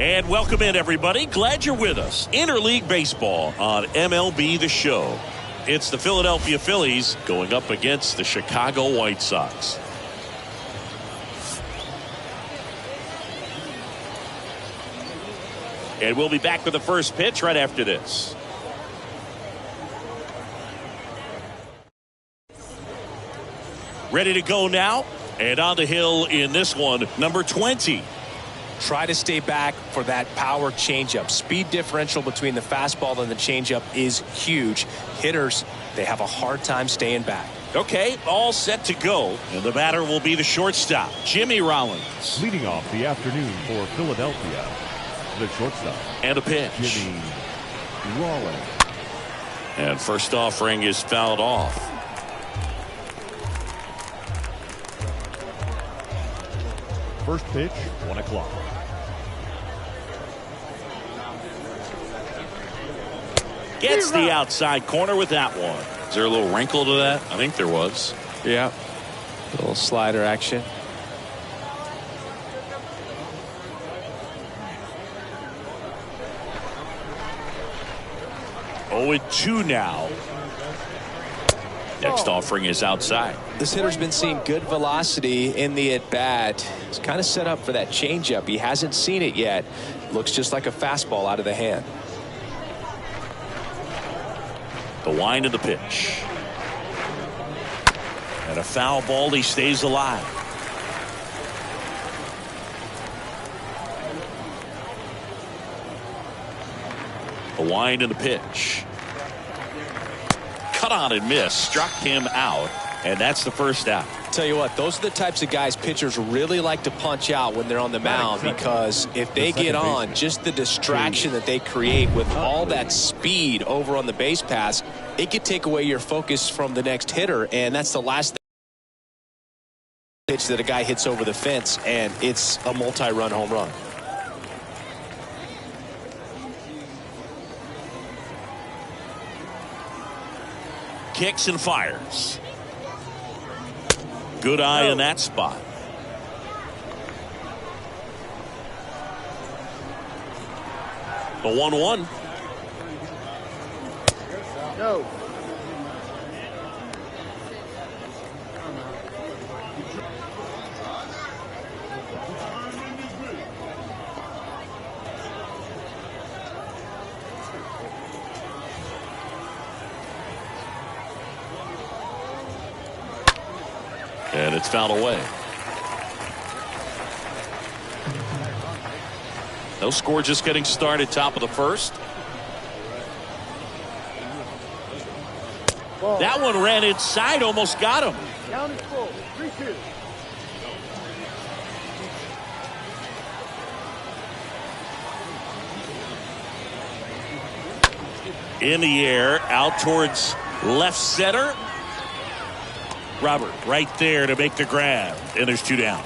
And welcome in, everybody. Glad you're with us. Interleague Baseball on MLB The Show. It's the Philadelphia Phillies going up against the Chicago White Sox. And we'll be back with the first pitch right after this. Ready to go now. And on the hill in this one, number 20. Try to stay back for that power changeup. Speed differential between the fastball and the changeup is huge. Hitters, they have a hard time staying back. Okay, all set to go. And the batter will be the shortstop, Jimmy Rollins. Leading off the afternoon for Philadelphia, the shortstop. And a pitch. Jimmy Rollins. And first offering is fouled off. First pitch, 1 o'clock. Gets the outside corner with that one. Is there a little wrinkle to that? I think there was. Yeah. A little slider action. Oh, 2 now. Next offering is outside. This hitter's been seeing good velocity in the at-bat. He's kind of set up for that changeup. He hasn't seen it yet. Looks just like a fastball out of the hand. The wind of the pitch. And a foul ball. He stays alive. The wind of the pitch. Cut on and miss. Struck him out. And that's the first out. Tell you what, those are the types of guys pitchers really like to punch out when they're on the mound, because if they get on, just the distraction that they create with all that speed over on the base pass, it could take away your focus from the next hitter, and that's the last pitch that a guy hits over the fence, and it's a multi-run home run. Kicks and fires. Good eye in that spot. The 1-1. No. And it's fouled away. No score, just getting started, top of the first. That one ran inside, almost got him. Count is full. 3-2. In the air, out towards left center. Robert right there to make the grab, and there's 2 down.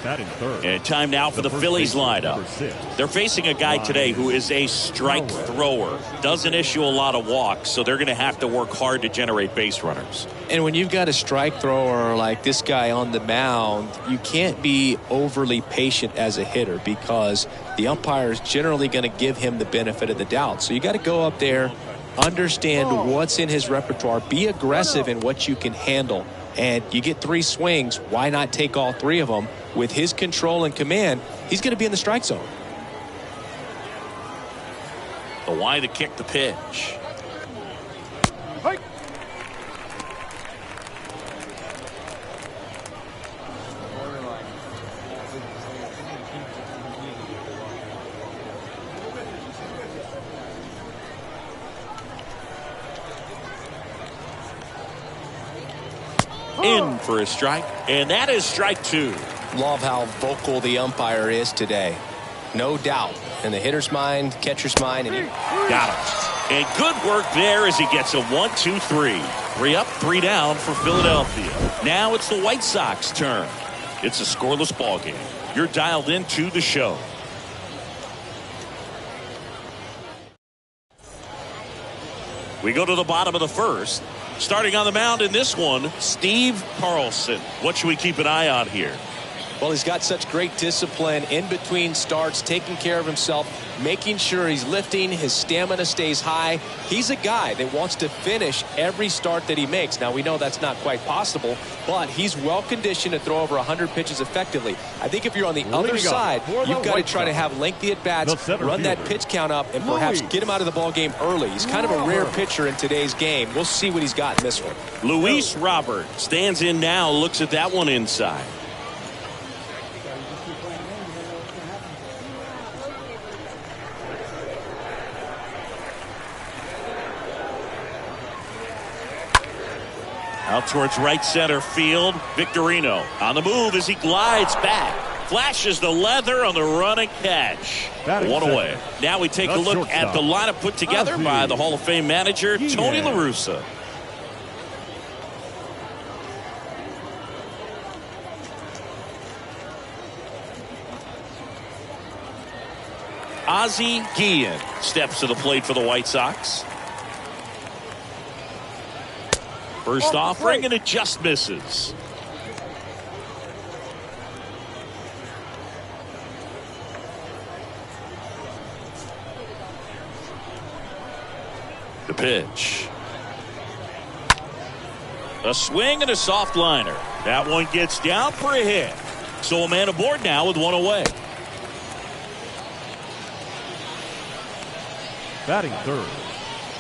Batting third. And time now for the Phillies lineup. They're facing a guy today who is a strike thrower. Doesn't issue a lot of walks, so they're going to have to work hard to generate base runners. And when you've got a strike thrower like this guy on the mound, you can't be overly patient as a hitter, because the umpire is generally going to give him the benefit of the doubt. So you got to go up there, understand what's in his repertoire, be aggressive in what you can handle, and you get 3 swings. Why not take all 3 of them? With his control and command, he's going to be in the strike zone. The wide to kick the pitch. Hey. In for a strike, and that is strike 2. Love how vocal the umpire is today. No doubt. In the hitter's mind, catcher's mind, and got him. And good work there as he gets a 1-2-3. 3 up, 3 down for Philadelphia. Now it's the White Sox turn. It's a scoreless ball game. You're dialed into the show. We go to the bottom of the first. Starting on the mound in this one, Steve Carlson. What should we keep an eye on here? Well, he's got such great discipline in between starts, taking care of himself, making sure he's lifting, his stamina stays high. He's a guy that wants to finish every start that he makes. Now, we know that's not quite possible, but he's well conditioned to throw over 100 pitches effectively. I think if you're on the other side, you've got to try to have lengthy at-bats, run that pitch count up, and perhaps get him out of the ball game early. He's kind of a rare pitcher in today's game. We'll see what he's got in this one. Luis Robert stands in now, looks at that one inside. Out towards right center field. Victorino on the move as he glides back. Flashes the leather on the run and catch. One away. Now we take a look at the lineup put together by the Hall of Fame manager, Tony La Russa. Ozzie Guillen steps to the plate for the White Sox. First offering, and it just misses. The pitch. A swing and a soft liner. That one gets down for a hit. So a man aboard now with one away. Batting third,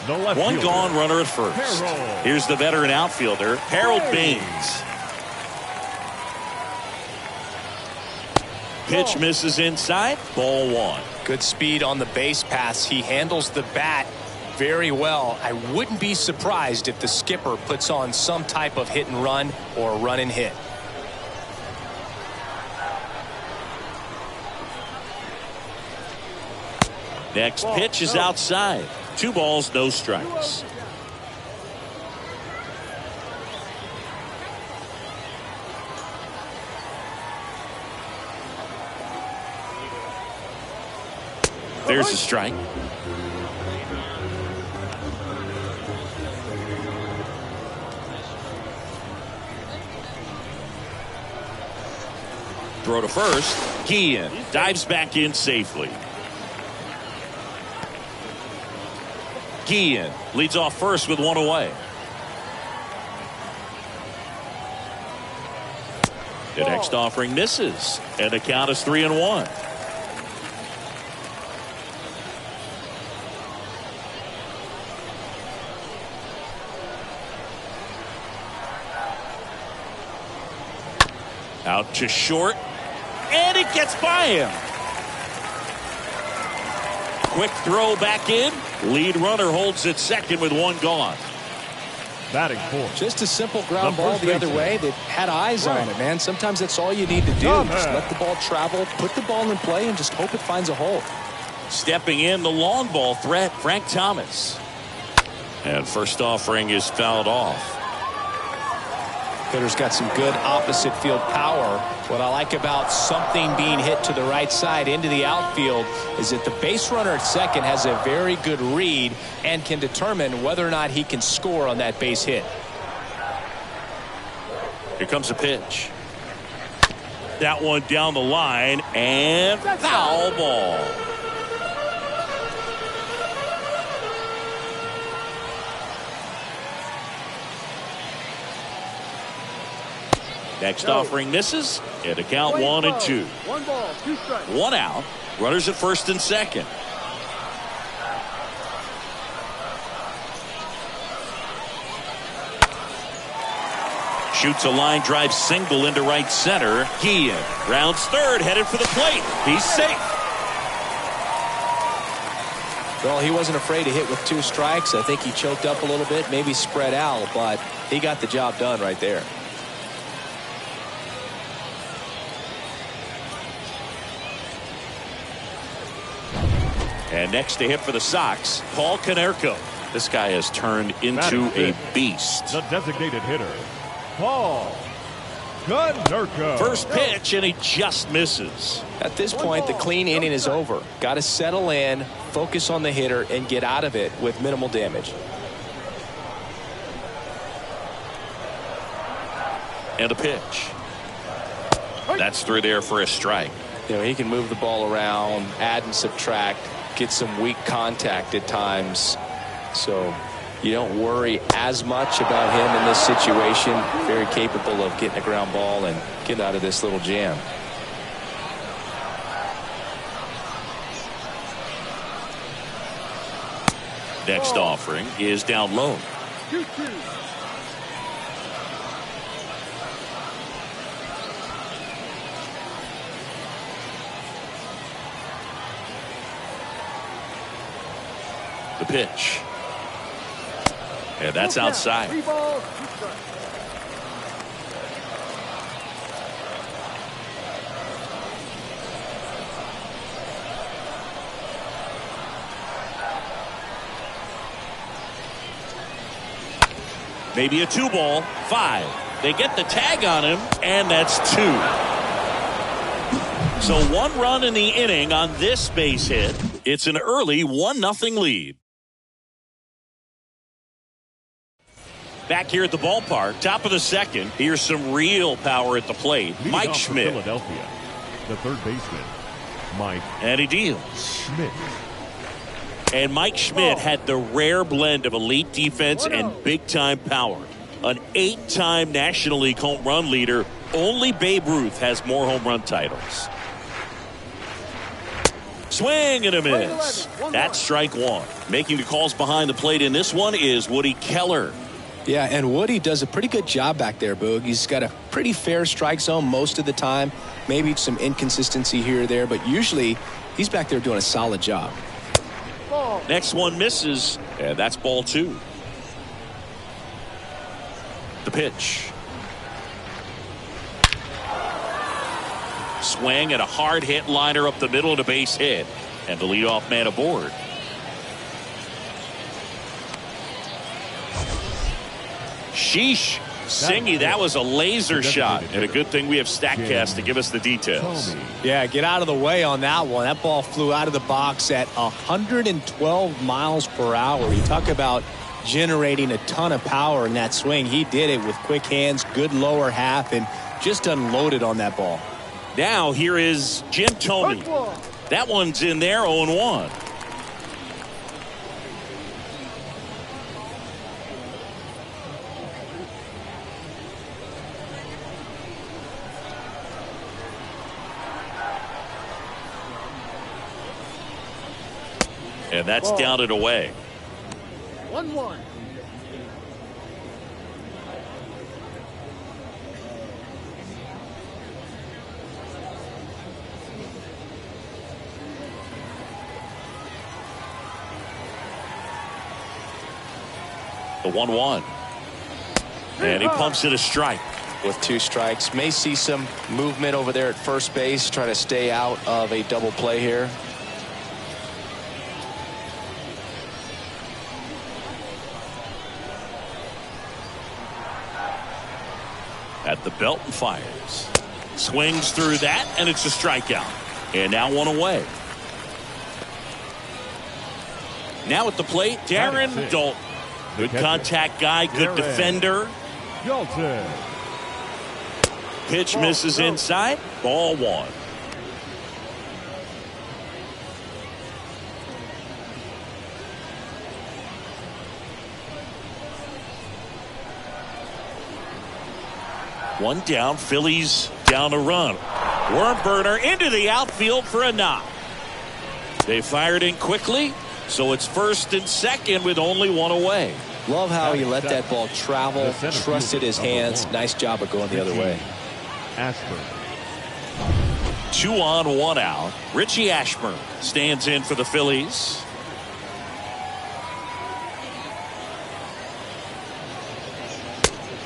the left One fielder, gone, runner at first. Harold. Here's the veteran outfielder, Harold Baines. Pitch misses inside, ball one. Good speed on the base pass. He handles the bat very well. I wouldn't be surprised if the skipper puts on some type of hit and run or run and hit. Next pitch is outside. 2 balls, no strikes. There's a strike. Throw to first. Guillen dives back in safely. Guillen leads off first with one away. The next offering misses, and the count is 3-1. Out to short, and it gets by him. Quick throw back in. Lead runner holds at second with one gone. Batting fourth. Just a simple ground ball the other way that had eyes on it, man. Sometimes that's all you need to do. Just let the ball travel, put the ball in play, and just hope it finds a hole. Stepping in, the long ball threat, Frank Thomas. And first offering is fouled off. Hitter's got some good opposite field power. What I like about something being hit to the right side into the outfield is that the base runner at second has a very good read and can determine whether or not he can score on that base hit. Here comes a pitch. That one down the line, and foul ball. Next offering misses, and a count 1-2. 1 ball, 2 strikes. 1 out. Runners at first and second. Shoots a line drive single into right center. Guillen rounds third, headed for the plate. He's safe. Well, he wasn't afraid to hit with 2 strikes. I think he choked up a little bit, maybe spread out, but he got the job done right there. And next to hit for the Sox, Paul Konerko. This guy has turned into a beast. The designated hitter, Paul Konerko. First pitch, and he just misses. At this point, the clean inning is over. Got to settle in, focus on the hitter, and get out of it with minimal damage. And a pitch. That's through there for a strike. You know, he can move the ball around, add and subtract, get some weak contact at times. So you don't worry as much about him in this situation. Very capable of getting a ground ball and getting out of this little jam. Next offering is down low. 2-2. The pitch. And that's outside. 3 balls, 2 strikes. Maybe a 2-ball, 5. They get the tag on him, and that's 2. So 1 run in the inning on this base hit. It's an early 1-0 lead. Back here at the ballpark, top of the second. Here's some real power at the plate. Leading Mike off for Schmidt. Philadelphia, the third baseman, Mike And he deals. Schmidt. And Mike Schmidt had the rare blend of elite defense and big-time power. An 8-time National League home run leader. Only Babe Ruth has more home run titles. Swing and a miss. That's strike 1. Making the calls behind the plate in this one is Woody Keller. Yeah, and Woody does a pretty good job back there, Boog. He's got a pretty fair strike zone most of the time. Maybe some inconsistency here or there, but usually he's back there doing a solid job. Next one misses, and that's ball 2. The pitch. Swing and a hard hit liner up the middle of the base hit, and the leadoff man aboard. Sheesh. Singy, that was a laser shot, and a good thing we have StatCast to give us the details. Yeah, get out of the way on that one. That ball flew out of the box at 112 miles per hour. You talk about generating a ton of power in that swing. He did it with quick hands, good lower half, and just unloaded on that ball. Now here is Jim Thome. That one's in there, 0-1. And that's down and away. 1-1. The 1-1. And he pumps it a strike. With 2 strikes, may see some movement over there at first base, trying to stay out of a double play here. At the belt and fires. Swings through that, and it's a strikeout. And now 1 away. Now at the plate, Darren Dalton. Good contact guy, good defender. Dalton. Pitch misses inside. Ball 1. One down, Phillies down a run. Worm burner into the outfield for a knock. They fired in quickly, so it's first and second with only 1 away. Love how he let that ball travel, trusted his hands. Nice job of going the other way. Ashburn. 2 on, 1 out. Richie Ashburn stands in for the Phillies.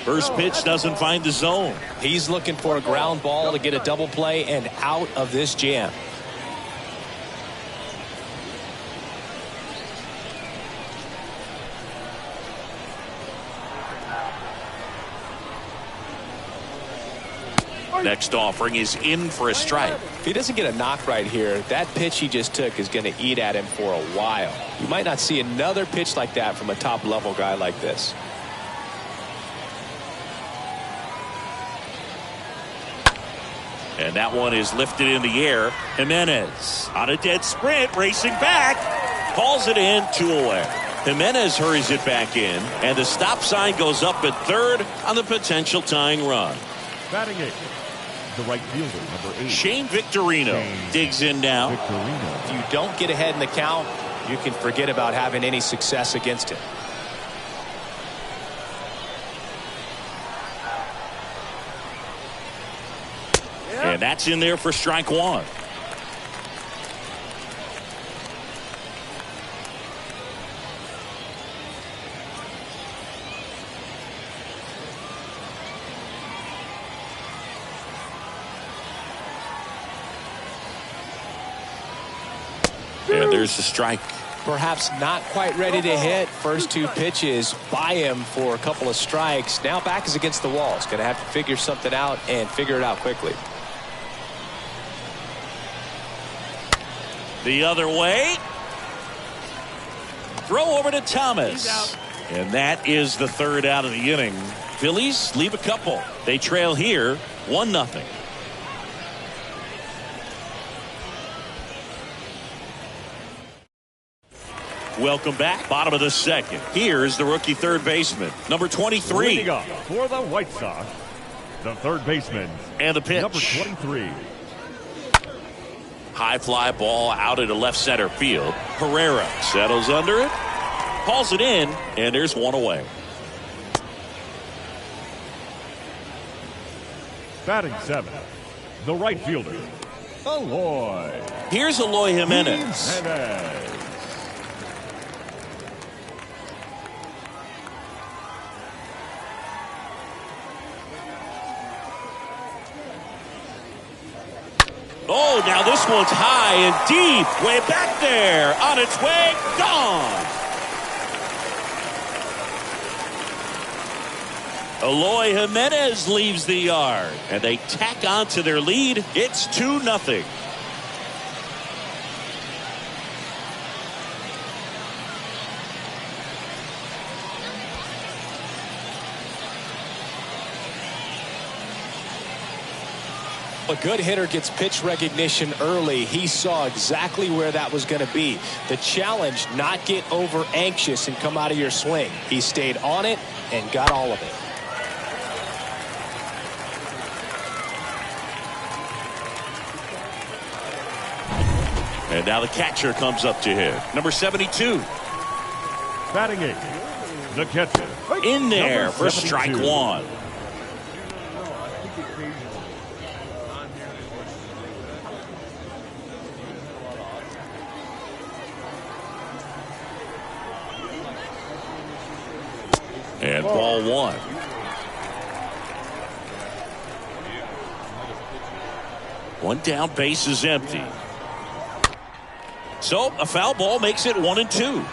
First pitch doesn't find the zone. He's looking for a ground ball to get a double play and out of this jam. Next offering is in for a strike. If he doesn't get a knock right here, that pitch he just took is going to eat at him for a while. You might not see another pitch like that from a top level guy like this. And that one is lifted in the air. Jimenez on a dead sprint, racing back. Calls it in, 2 away. Jimenez hurries it back in, and the stop sign goes up at third on the potential tying run. Batting 8th, the right fielder, number 8. Shane Victorino digs in now. If you don't get ahead in the count, you can forget about having any success against him. And that's in there for strike 1. And there's the strike. Perhaps not quite ready to hit. First 2 pitches by him for a couple of strikes. Now back is against the wall. He's going to have to figure something out and figure it out quickly. The other way. Throw over to Thomas. And that is the 3rd out of the inning. Phillies leave a couple. They trail here 1-0. Welcome back. Bottom of the 2nd. Here's the rookie third baseman, number 23. Leading up for the White Sox, the third baseman. And the pitch. Number 23. High fly ball out into left center field. Herrera settles under it, hauls it in, and there's 1 away. Batting 7th, the right fielder, Eloy. Here's Eloy Jimenez. Oh, now this one's high and deep. Way back there. On its way. Gone. Eloy Jimenez leaves the yard. And they tack on to their lead. It's 2-0. A good hitter gets pitch recognition early. He saw exactly where that was going to be. The challenge, not get over anxious and come out of your swing. He stayed on it and got all of it. And now the catcher comes up to hit. Number 72. Batting 8th, the catcher. In there for strike 1. And ball 1. One down, base is empty. So a foul ball makes it 1-2.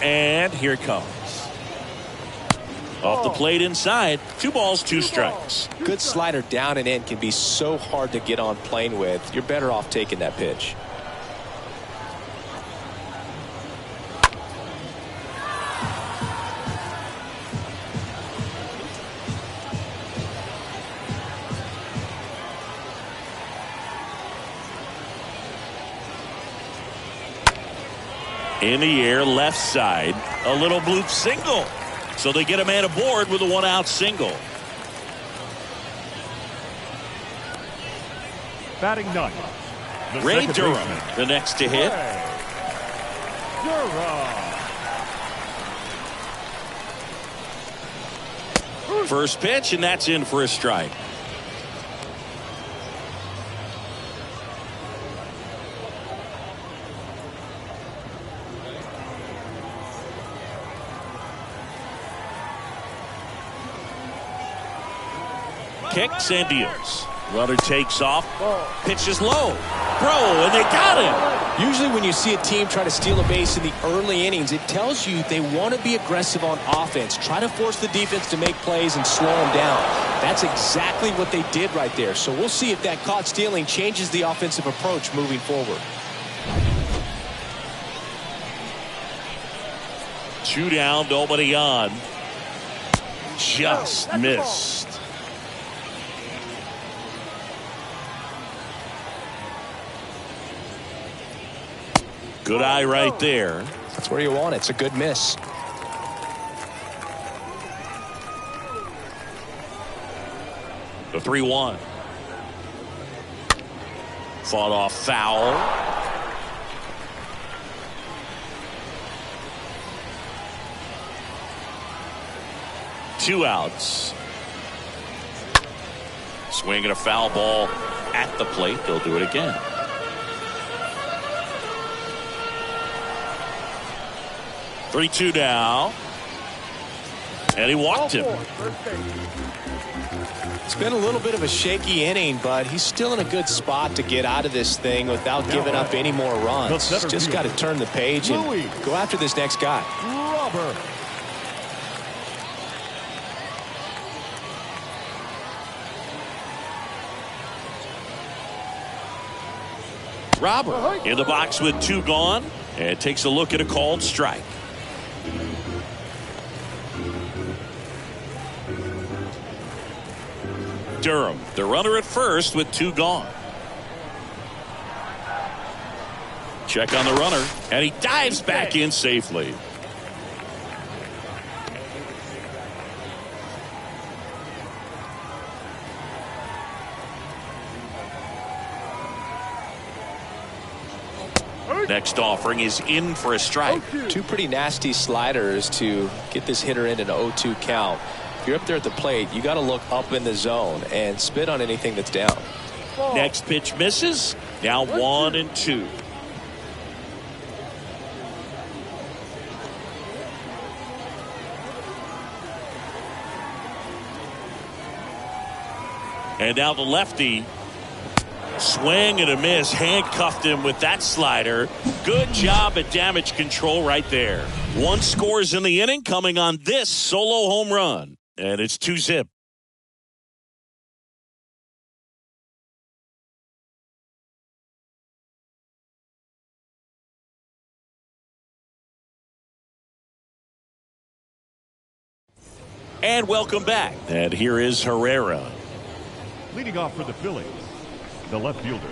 And here it comes. Off the plate inside. 2 balls, 2 strikes. Good slider down and in can be so hard to get on plane with. You're better off taking that pitch. In the air, left side. A little bloop single. So they get a man aboard with a 1-out single. Batting 9th, Ray Durham, the next to hit. First pitch, and that's in for a strike. Kicks and deals. Runner takes off. Pitches low. Throw, and they got him. Usually when you see a team try to steal a base in the early innings, it tells you they want to be aggressive on offense. Try to force the defense to make plays and slow them down. That's exactly what they did right there. So we'll see if that caught stealing changes the offensive approach moving forward. 2 down, nobody on. Just missed. Good eye right there. That's where you want it. It's a good miss. The 3-1. Fought off foul. Two outs. Swinging a foul ball at the plate. They'll do it again. Three-two now. And he walked him. It's been a little bit of a shaky inning, but he's still in a good spot to get out of this thing without giving up any more runs. He's just got to turn the page and go after this next guy. Robert in the box with 2 gone and takes a look at a called strike. Durham, the runner at first with 2 gone. Check on the runner, and he dives back in safely. Next offering is in for a strike. 2 pretty nasty sliders to get this hitter in an 0-2 count. If you're up there at the plate, you got to look up in the zone and spit on anything that's down. Next pitch misses. Now 1-2. And now the lefty. Swing and a miss. Handcuffed him with that slider. Good job at damage control right there. 1 scores in the inning coming on this solo home run. And it's 2-zip. And welcome back. And here is Herrera. Leading off for the Phillies, the left fielder,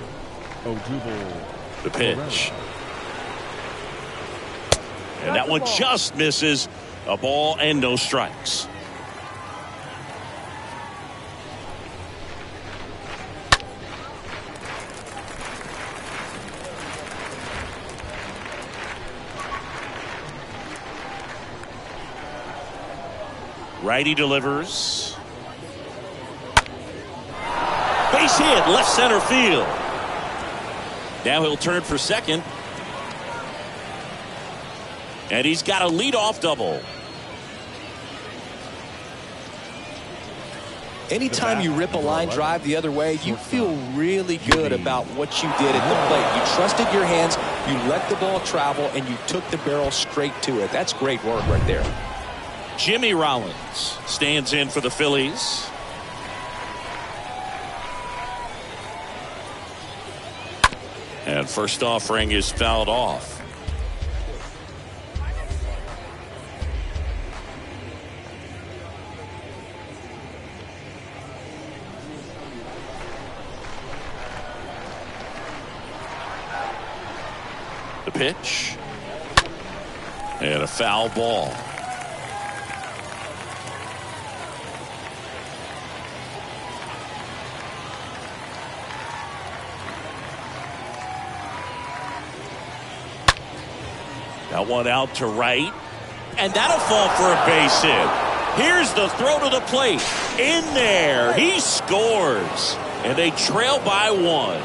Odubel. The pitch. And that one just misses. A ball and no strikes. Righty delivers. Base hit, left center field. Now he'll turn for second. And he's got a leadoff double. Anytime you rip a line drive the other way, you feel really good about what you did at the plate. You trusted your hands, you let the ball travel, and you took the barrel straight to it. That's great work right there. Jimmy Rollins stands in for the Phillies. And first offering is fouled off. The pitch. And a foul ball. That one out to right. And that'll fall for a base hit. Here's the throw to the plate. In there. He scores. And they trail by 1.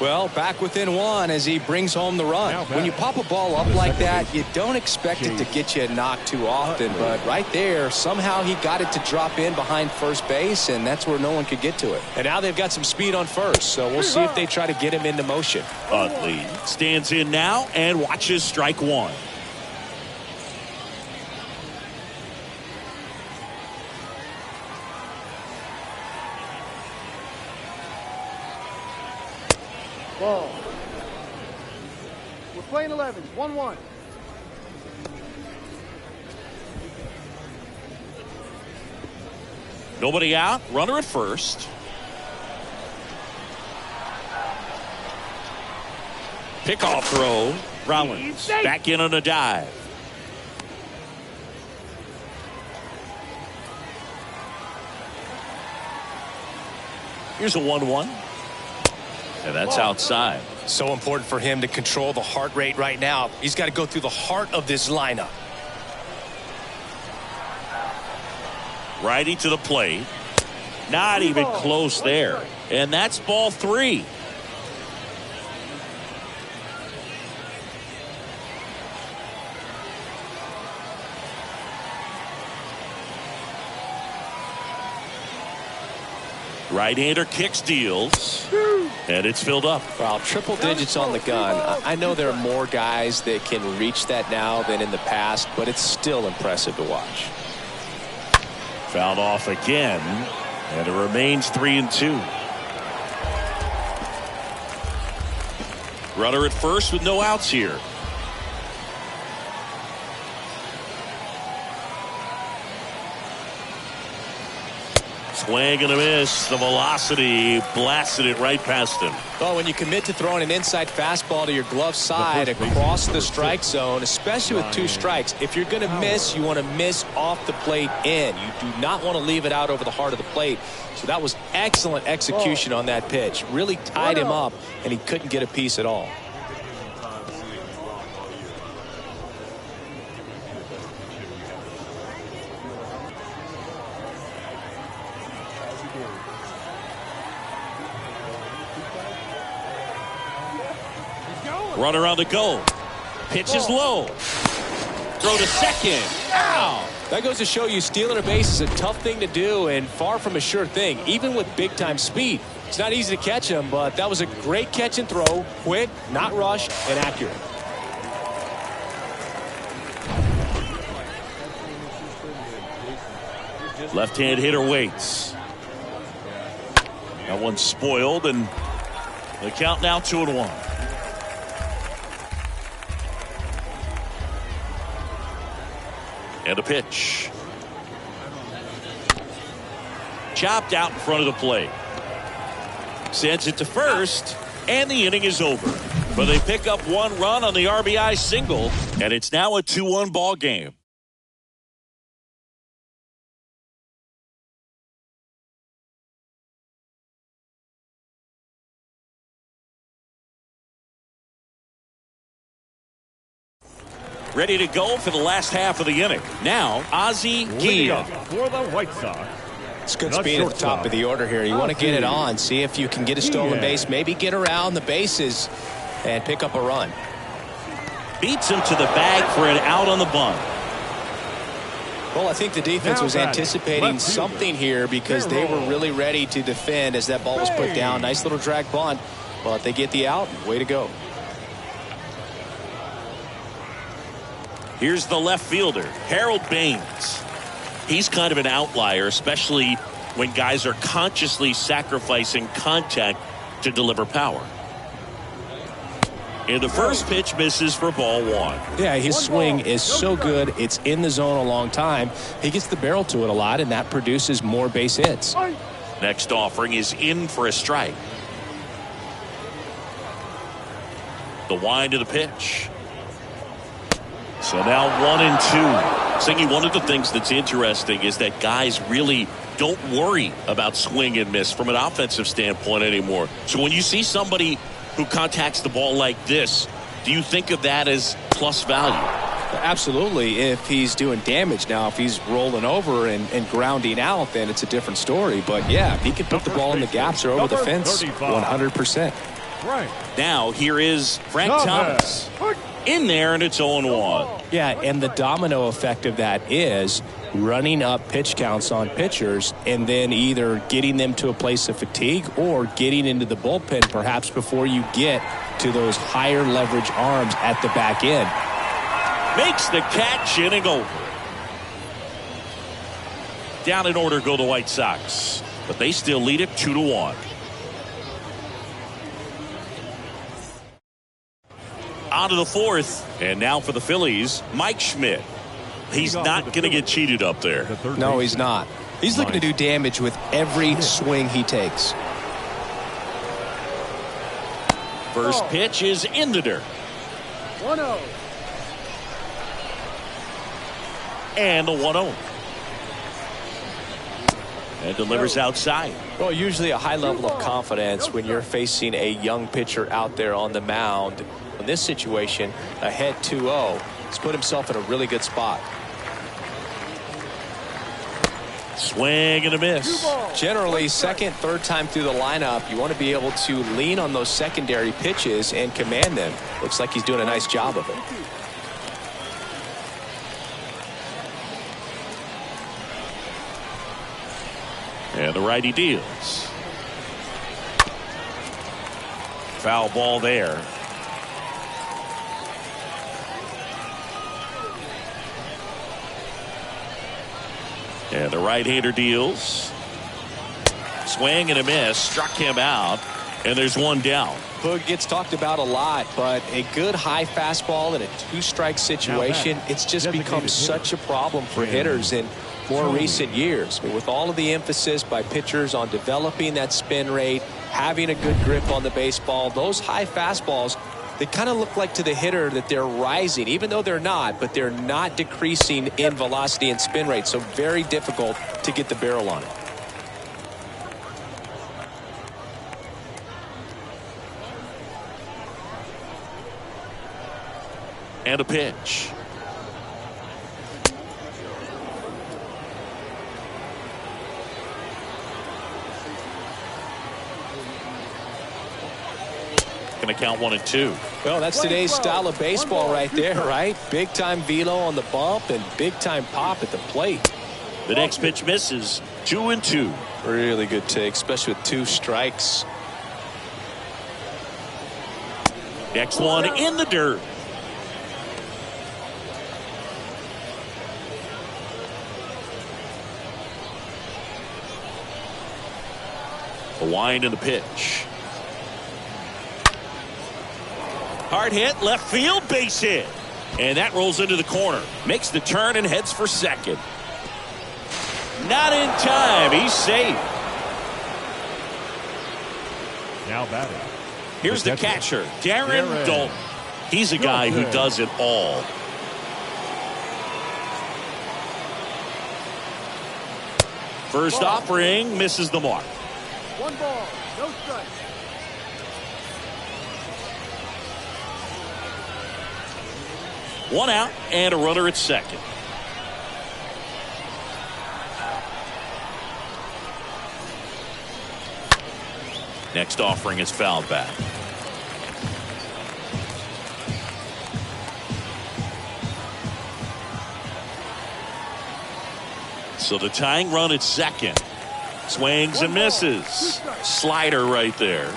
Well, back within 1 as he brings home the run. When you pop a ball up like that, you don't expect it to get you a knock too often. But right there, somehow he got it to drop in behind first base, and that's where no one could get to it. And now they've got some speed on first, so we'll see if they try to get him into motion. Utley stands in now and watches strike 1. Ball. We're playing 11s. 1-1. Nobody out. Runner at first. Pickoff throw. Rollins back in on a dive. Here's a 1-1. And that's outside. So important for him to control the heart rate right now. He's got to go through the heart of this lineup. Righty to the plate. Not even close there. And that's ball 3. Right-hander kicks, deals, and it's filled up. Well, triple digits on the gun. I know there are more guys that can reach that now than in the past, but it's still impressive to watch. Fouled off again, and it remains 3-2. Runner at first with no outs here. Swing and a miss. The velocity blasted it right past him. Well, when you commit to throwing an inside fastball to your glove side across the strike zone, especially with 2 strikes, if you're going to miss, you want to miss off the plate in. You do not want to leave it out over the heart of the plate. So that was excellent execution on that pitch. Really tied him up, and he couldn't get a piece at all. Runner on the go. Pitch is low. Throw to second. Ow! That goes to show you stealing a base is a tough thing to do and far from a sure thing, even with big-time speed. It's not easy to catch him, but that was a great catch and throw. Quick, not rushed, and accurate. Left-hand hitter waits. That one's spoiled, and the count now 2-1. And a pitch. Chopped out in front of the plate. Sends it to first, and the inning is over. But they pick up 1 run on the RBI single, and it's now a 2-1 ball game. Ready to go for the last half of the inning. Now, Ozzie Guillen. For the White Sox. It's good speed at the top of the order here. You want to get it on, see if you can get a stolen base, maybe get around the bases and pick up a run. Beats him to the bag for an out on the bunt. Well, I think the defense was anticipating something here because they were really ready to defend as that ball was put down. Nice little drag bunt, but they get the out. Way to go. Here's the left fielder, Harold Baines. He's kind of an outlier, especially when guys are consciously sacrificing contact to deliver power. And the first pitch misses for ball 1. Yeah, his swing is so good. It's in the zone a long time. He gets the barrel to it a lot, and that produces more base hits. Next offering is in for a strike. The wind of the pitch. So now 1-2. Singy, one of the things that's interesting is that guys really don't worry about swing and miss from an offensive standpoint anymore. So when you see somebody who contacts the ball like this, do you think of that as plus value? Absolutely. If he's doing damage now, if he's rolling over and grounding out, then it's a different story. But yeah, if he can put the ball in the gaps or over the fence, 100%. Right. Now here is Frank Thomas. In there, and it's 0-1. Yeah, and the domino effect of that is running up pitch counts on pitchers and then either getting them to a place of fatigue or getting into the bullpen perhaps before you get to those higher leverage arms at the back end. Makes the catch, inning over. Down in order go the White Sox, but they still lead it 2-1. On to the 4th, and now for the Phillies, Mike Schmidt. He's not going to get cheated up there. No, he's not. He's looking to do damage with every swing he takes. First pitch is in the dirt. 1-0. And the 1-0. And delivers outside. Well, usually a high level of confidence when you're facing a young pitcher out there on the mound. In this situation, ahead 2-0. He's put himself in a really good spot. Swing and a miss. Generally, second, third time through the lineup, you want to be able to lean on those secondary pitches and command them. Looks like he's doing a nice job of it. And the righty deals. Foul ball there. And the right-hander deals. Swing and a miss. Struck him out. And there's one down. Boog gets talked about a lot, but a good high fastball in a two-strike situation, it's just become such a problem for hitters in more recent years. I mean, with all of the emphasis by pitchers on developing that spin rate, having a good grip on the baseball, those high fastballs, they kind of look like to the hitter that they're rising, even though they're not, but they're not decreasing in velocity and spin rate, so very difficult to get the barrel on it. And a pitch. Going to count 1-2. Well, that's today's style of baseball right there, right? Big time velo on the bump and big time pop at the plate. The next pitch misses. 2-2. Really good take, especially with two strikes. Next one in the dirt. The wind and the pitch. Hard hit, left field, base hit. And that rolls into the corner. Makes the turn and heads for second. Not in time. He's safe. Now batting. Here's the catcher, Darren Dalton. He's a guy who does it all. First offering misses the mark. 1 ball, no strike. One out and a runner at second. Next offering is fouled back. So the tying run at second. Swings and misses. Slider right there.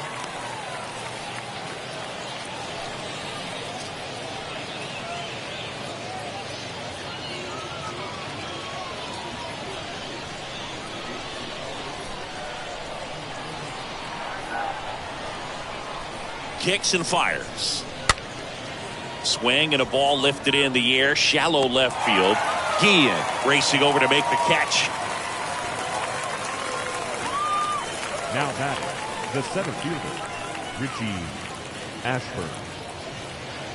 Kicks and fires. Swing and a ball lifted in the air. Shallow left field. Guillen racing over to make the catch. Now batting, the center fielder, Richie Ashburn.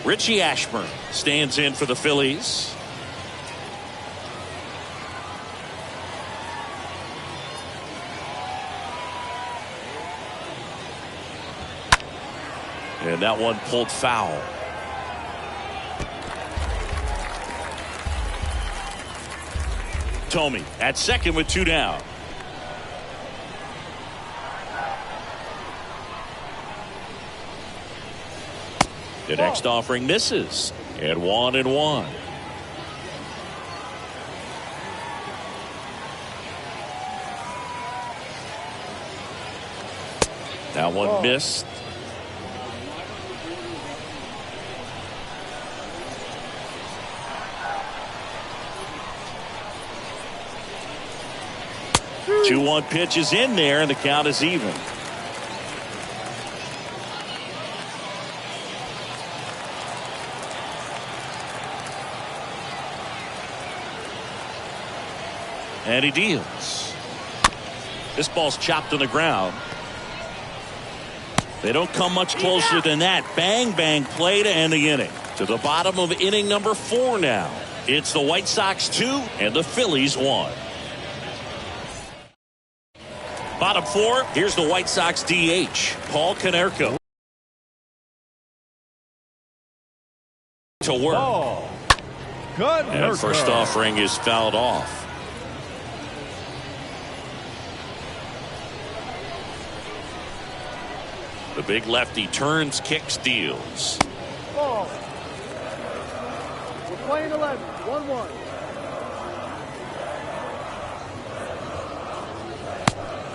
Richie Ashburn stands in for the Phillies. And that one pulled foul. Tomey at second with 2 down. The next offering misses. And 1-1. That one missed. Two 2-1 pitch is in there, and the count is even. And he deals. This ball's chopped on the ground. They don't come much closer than that. Bang, bang play to end the inning. To the bottom of inning number 4 now. It's the White Sox 2 and the Phillies 1. Bottom 4, here's the White Sox DH, Paul Konerko. To work. Ball. Good. And first offering is fouled off. The big lefty turns, kicks, deals. Ball. We're playing 11. 1-1.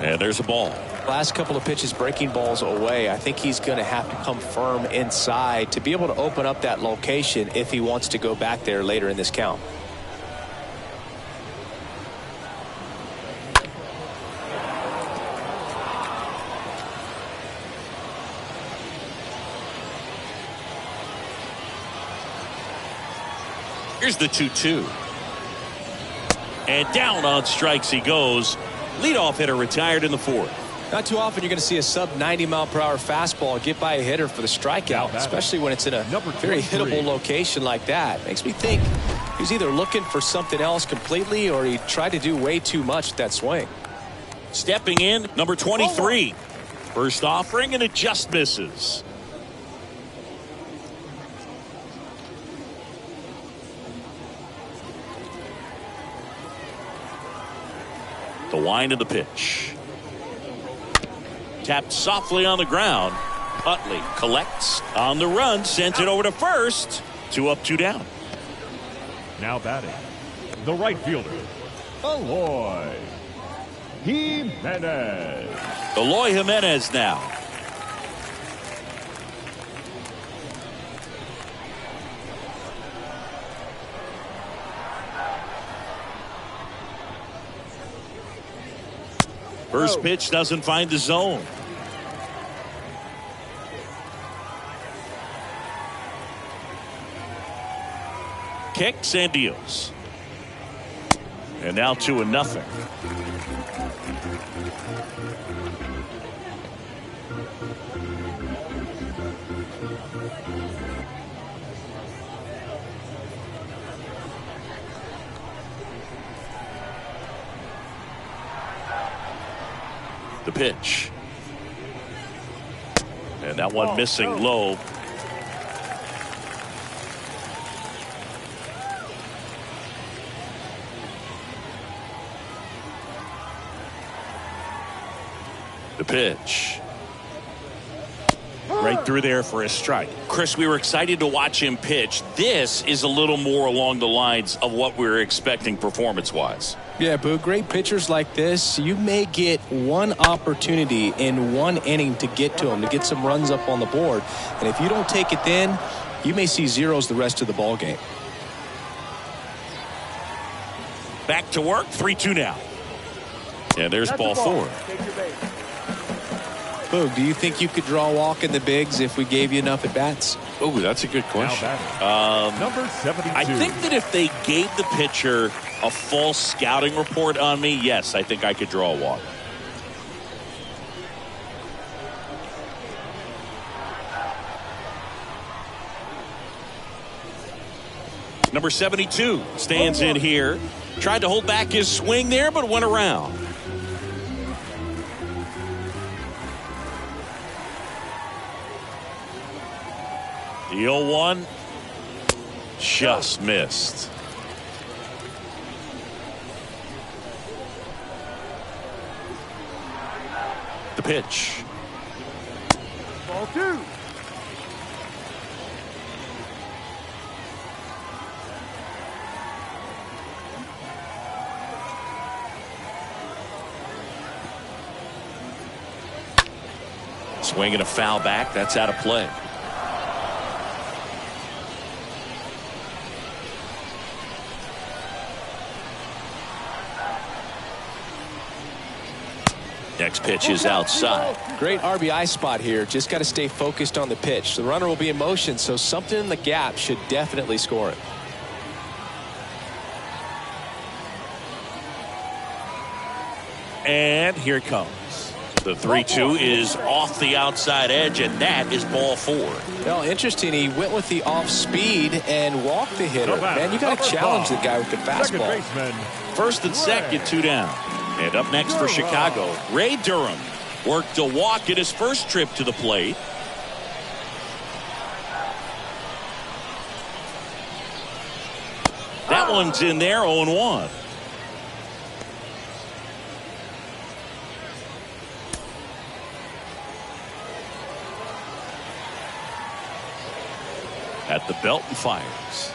And there's a ball. Last couple of pitches breaking balls away. I think he's going to have to come firm inside to be able to open up that location if he wants to go back there later in this count. Here's the 2-2. And down on strikes he goes. Leadoff hitter retired in the 4th. Not too often you're going to see a sub 90-mile-per-hour fastball get by a hitter for the strikeout, especially when it's in a very hittable location like that. Makes me think he's either looking for something else completely or he tried to do way too much with that swing. Stepping in, number 23. First offering, and it just misses. The wind of the pitch. Tapped softly on the ground. Utley collects on the run, sends it over to first. 2 up, 2 down. Now batting, the right fielder, Eloy Jimenez. Eloy Jimenez now. First pitch doesn't find the zone. Kicks and deals. And now 2-0. The pitch. And that one missing low. The pitch. Right through there for a strike. Chris, we were excited to watch him pitch. This is a little more along the lines of what we were expecting performance-wise. Yeah, Boo, great pitchers like this, you may get one opportunity in one inning to get to them, to get some runs up on the board. And if you don't take it then, you may see zeros the rest of the ball game. Back to work, 3-2 now. And there's ball 4. Boog, do you think you could draw a walk in the bigs if we gave you enough at-bats? Oh, that's a good question. Number 72. I think that if they gave the pitcher a full scouting report on me, yes, I think I could draw a walk. Number 72 stands in here. Tried to hold back his swing there, but went around. The 0-1 just missed. The pitch. Ball 2. Swinging a foul back. That's out of play. Next pitch is outside. Great RBI spot here. Just got to stay focused on the pitch. The runner will be in motion, so something in the gap should definitely score it. and here it comes. The 3-2 is off the outside edge, and that is ball 4. Well, interesting. He went with the off speed and walked the hitter. Man, you got to challenge the guy with the fastball. First and second, 2 down. And up next for Chicago, Ray Durham worked a walk at his first trip to the plate. That one's in there, 0-1. At the belt and fires.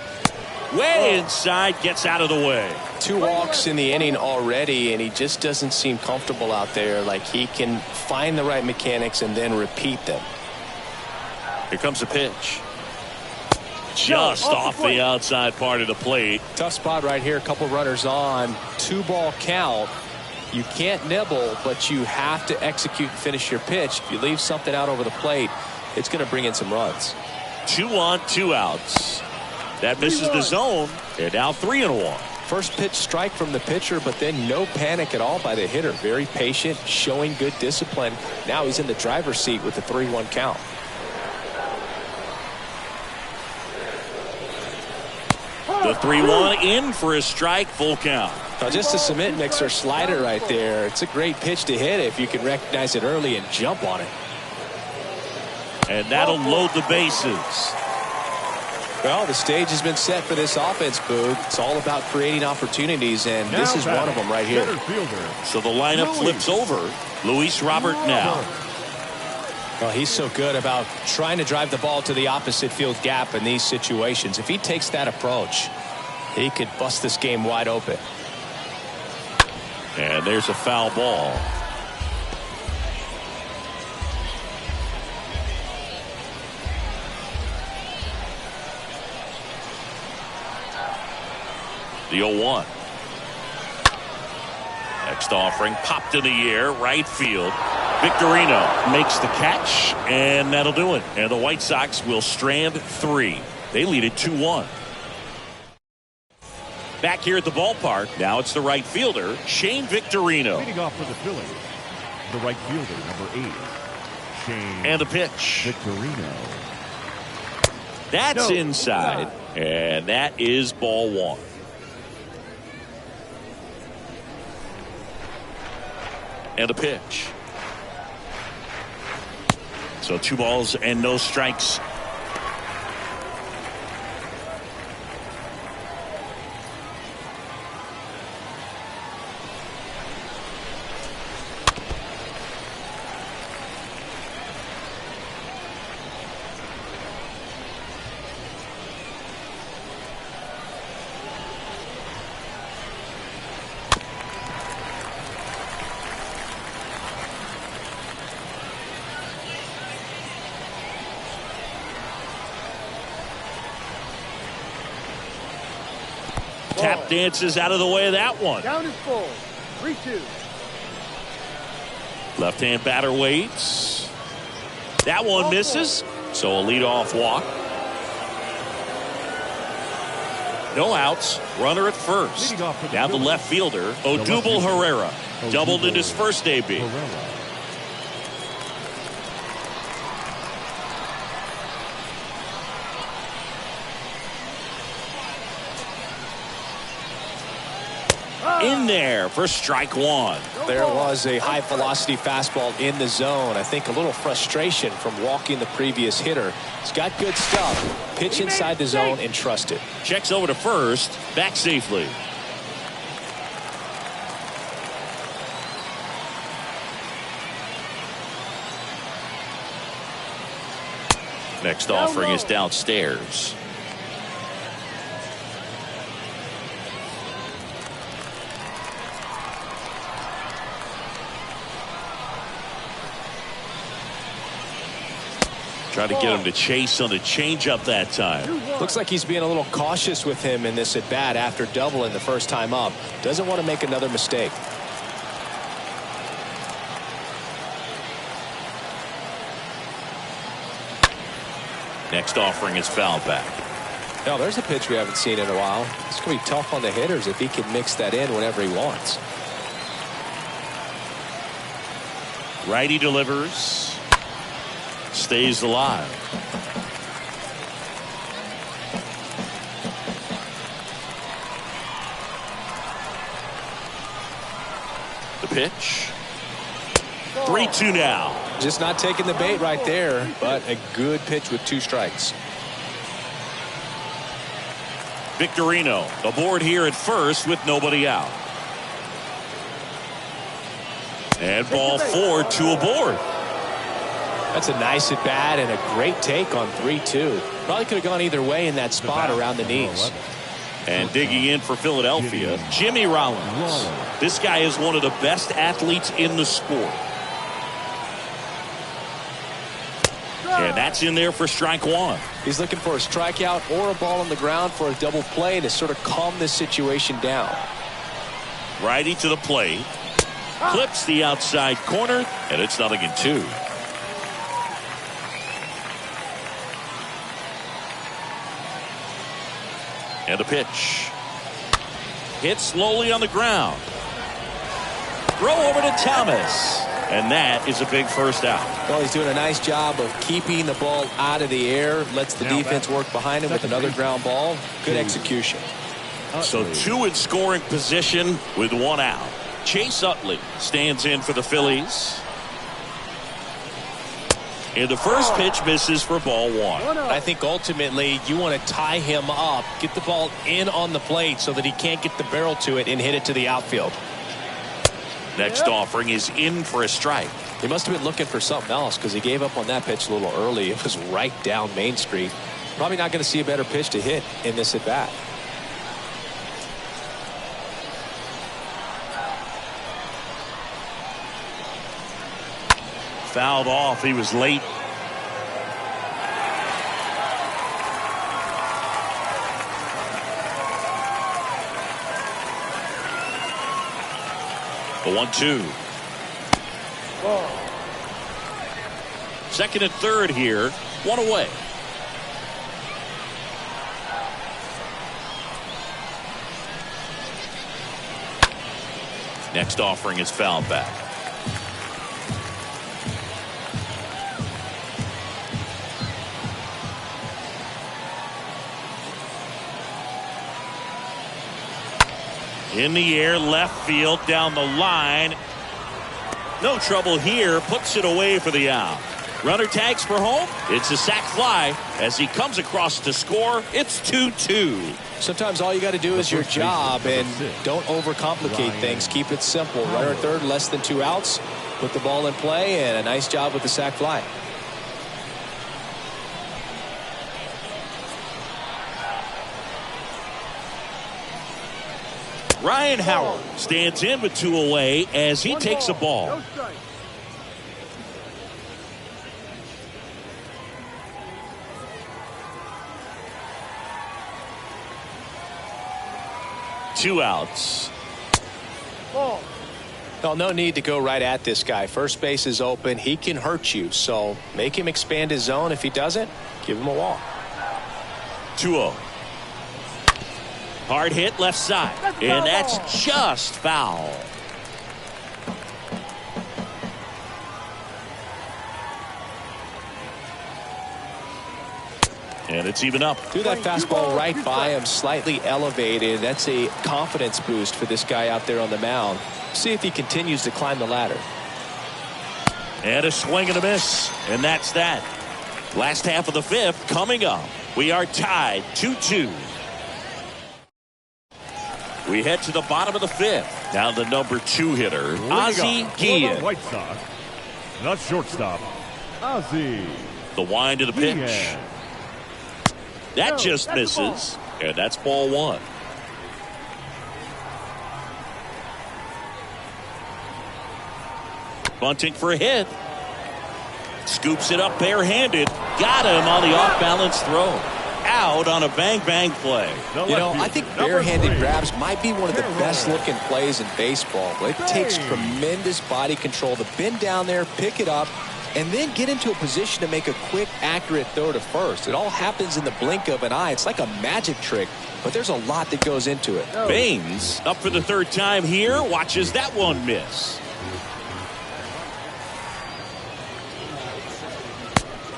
Way inside, gets out of the way. 2 walks in the inning already, and he just doesn't seem comfortable out there. Like he can find the right mechanics and then repeat them. Here comes a pitch. Just off the outside part of the plate. Tough spot right here. A couple runners on. 2-ball count. You can't nibble, but you have to execute and finish your pitch. If you leave something out over the plate, it's going to bring in some runs. 2 on, 2 outs. That misses the zone. And now 3-1. First pitch strike from the pitcher, but then no panic at all by the hitter. Very patient, showing good discipline. Now he's in the driver's seat with the 3-1 count. The 3-1 in for a strike, full count. Now just a cement mixer slider right there. It's a great pitch to hit if you can recognize it early and jump on it. And that'll load the bases. Well, the stage has been set for this offense, Boog. It's all about creating opportunities, and this is one of them right here. So the lineup flips over. Luis Robert now. Well, he's so good about trying to drive the ball to the opposite field gap in these situations. If he takes that approach, he could bust this game wide open. And there's a foul ball. The 0-1. Next offering popped in the air, right field. Victorino makes the catch, and that'll do it. And the White Sox will strand 3. They lead it 2-1. Back here at the ballpark, now it's the right fielder, Shane Victorino. Leading off for the Phillies, the right fielder, number 8, Shane. And the pitch. Victorino. That's inside, and that is ball 1. And a pitch. So 2 balls and no strikes. Tap dances out of the way of that one. Down is full. 3-2. Left-hand batter waits. That one misses. So a leadoff walk. No outs. Runner at first. Now the left fielder, Odubel Herrera. Doubled in his first debut. In there for strike 1. There was a high velocity fastball in the zone. I think a little frustration from walking the previous hitter. He's got good stuff. Pitch inside the zone and trust it. Checks over to first. Back safely. Next offering is downstairs. Trying to get him to chase on the changeup that time. Looks like he's being a little cautious with him in this at bat after doubling the first time up. Doesn't want to make another mistake. Next offering is fouled back. Now there's a pitch we haven't seen in a while. It's going to be tough on the hitters if he can mix that in whenever he wants. Righty delivers. Stays alive. The pitch. 3-2 now. Just not taking the bait right there, but a good pitch with 2 strikes. Victorino aboard here at first with nobody out. And ball 4, 2 aboard. That's a nice at bat and a great take on 3-2. Probably could have gone either way in that spot around the knees. And digging in for Philadelphia, Jimmy Rollins. This guy is one of the best athletes in the sport. And that's in there for strike 1. He's looking for a strikeout or a ball on the ground for a double play to sort of calm this situation down. Righty to the plate. Clips the outside corner, and it's 0-2. And the pitch. Hit slowly on the ground. Throw over to Thomas. And that is a big first out. Well, he's doing a nice job of keeping the ball out of the air. Lets the defense work behind him with another ground ball. Good execution. So 2 in scoring position with 1 out. Chase Utley stands in for the Phillies. And the first pitch misses for ball 1. I think ultimately you want to tie him up, get the ball in on the plate so that he can't get the barrel to it and hit it to the outfield. Next offering is in for a strike. He must have been looking for something else because he gave up on that pitch a little early. It was right down Main Street. Probably not going to see a better pitch to hit in this at bat. Fouled off. He was late. The 1-2. Second and third here. 1 away. Next offering is fouled back. In the air, left field, down the line. No trouble here. Puts it away for the out. Runner tags for home. It's a sac fly as he comes across to score. It's 2-2. Sometimes all you got to do is your job and don't overcomplicate things. Keep it simple. Runner at third, less than 2 outs. Put the ball in play, and a nice job with the sac fly. Ryan Howard stands in with 2 away as he takes a ball. 2 outs. Well, no need to go right at this guy. First base is open. He can hurt you. So make him expand his zone. If he doesn't, give him a walk. 2-0. Hard hit left side. And that's just foul. And it's even up. Threw that fastball right by him, slightly elevated. That's a confidence boost for this guy out there on the mound. See if he continues to climb the ladder. And a swing and a miss. And that's that. Last half of the 5th coming up. We are tied 2-2. We head to the bottom of the 5th. Now the number 2 hitter, Ozzie Guillen. White Sox, the shortstop, Ozzie. The wind of the pitch. Guillen. That just misses. And that's ball 1. Bunting for a hit. Scoops it up barehanded. Got him on the off-balance throw. Out on a bang-bang play. You know, I think barehanded grabs might be one of the best looking plays in baseball. It takes tremendous body control to bend down there, pick it up, and then get into a position to make a quick, accurate throw to first. It all happens in the blink of an eye. It's like a magic trick, but there's a lot that goes into it. Baines up for the 3rd time here. Watches that one miss.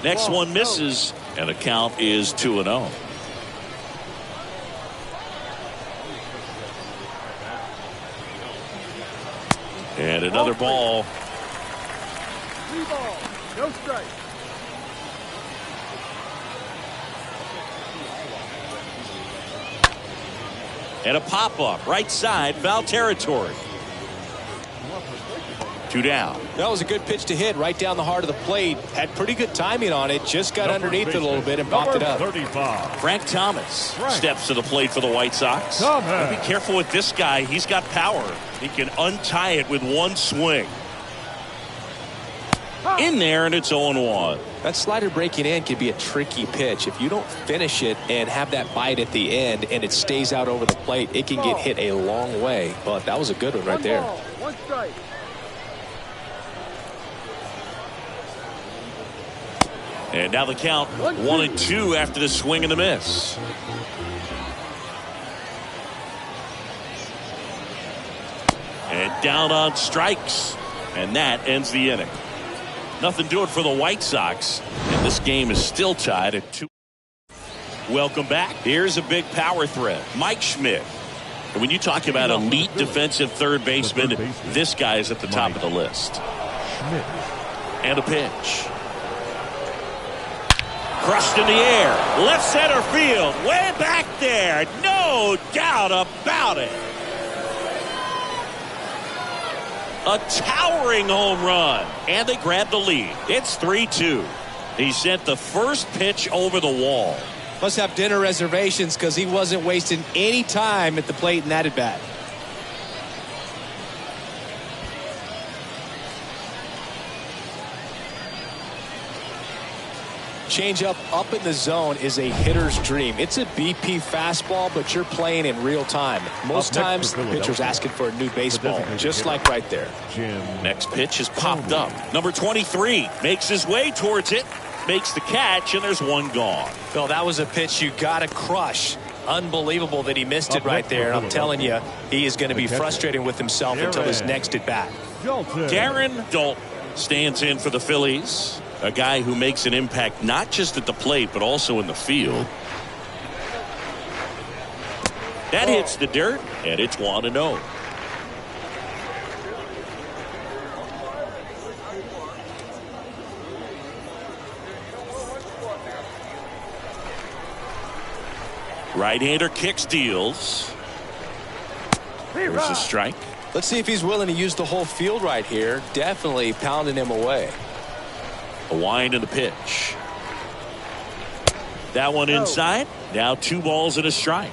Next one misses, and the count is 2-0. And another ball. 3 balls, no strike. And a pop-up, right side, foul territory. 2 down. That was a good pitch to hit right down the heart of the plate. Had pretty good timing on it. Just got underneath it a little bit and popped it up. 35. Frank Thomas steps to the plate for the White Sox. Be careful with this guy. He's got power. He can untie it with one swing. In there, and it's 0-1. That slider breaking in can be a tricky pitch. If you don't finish it and have that bite at the end and it stays out over the plate, it can get hit a long way. But that was a good one right there. 1 strike. And now the count 1-2 after the swing and the miss. And down on strikes. And that ends the inning. Nothing doing for the White Sox. And this game is still tied at 2. Welcome back. Here's a big power threat. Mike Schmidt. And when you talk about elite defensive third baseman, this guy is at the top of the list. And a pitch. Crushed in the air. Left center field. Way back there. No doubt about it. A towering home run. And they grab the lead. It's 3-2. He sent the first pitch over the wall. Must have dinner reservations because he wasn't wasting any time at the plate in that at bat. Changeup up in the zone is a hitter's dream. It's a BP fastball, but you're playing in real time. Most times the pitcher's asking for a new baseball, just like right there. Next pitch is popped up. Number 23 makes his way towards it, makes the catch, and there's one gone. Well, that was a pitch you got to crush. Unbelievable that he missed it right there. And I'm telling you, he is going to be frustrated with himself until his next at bat. Darren Dalton stands in for the Phillies. A guy who makes an impact not just at the plate, but also in the field. That hits the dirt, and it's 1-0. Right-hander kick steals. There's a strike. Let's see if he's willing to use the whole field right here. Definitely pounding him away. A wind and a pitch. That one inside. Now 2 balls and a strike.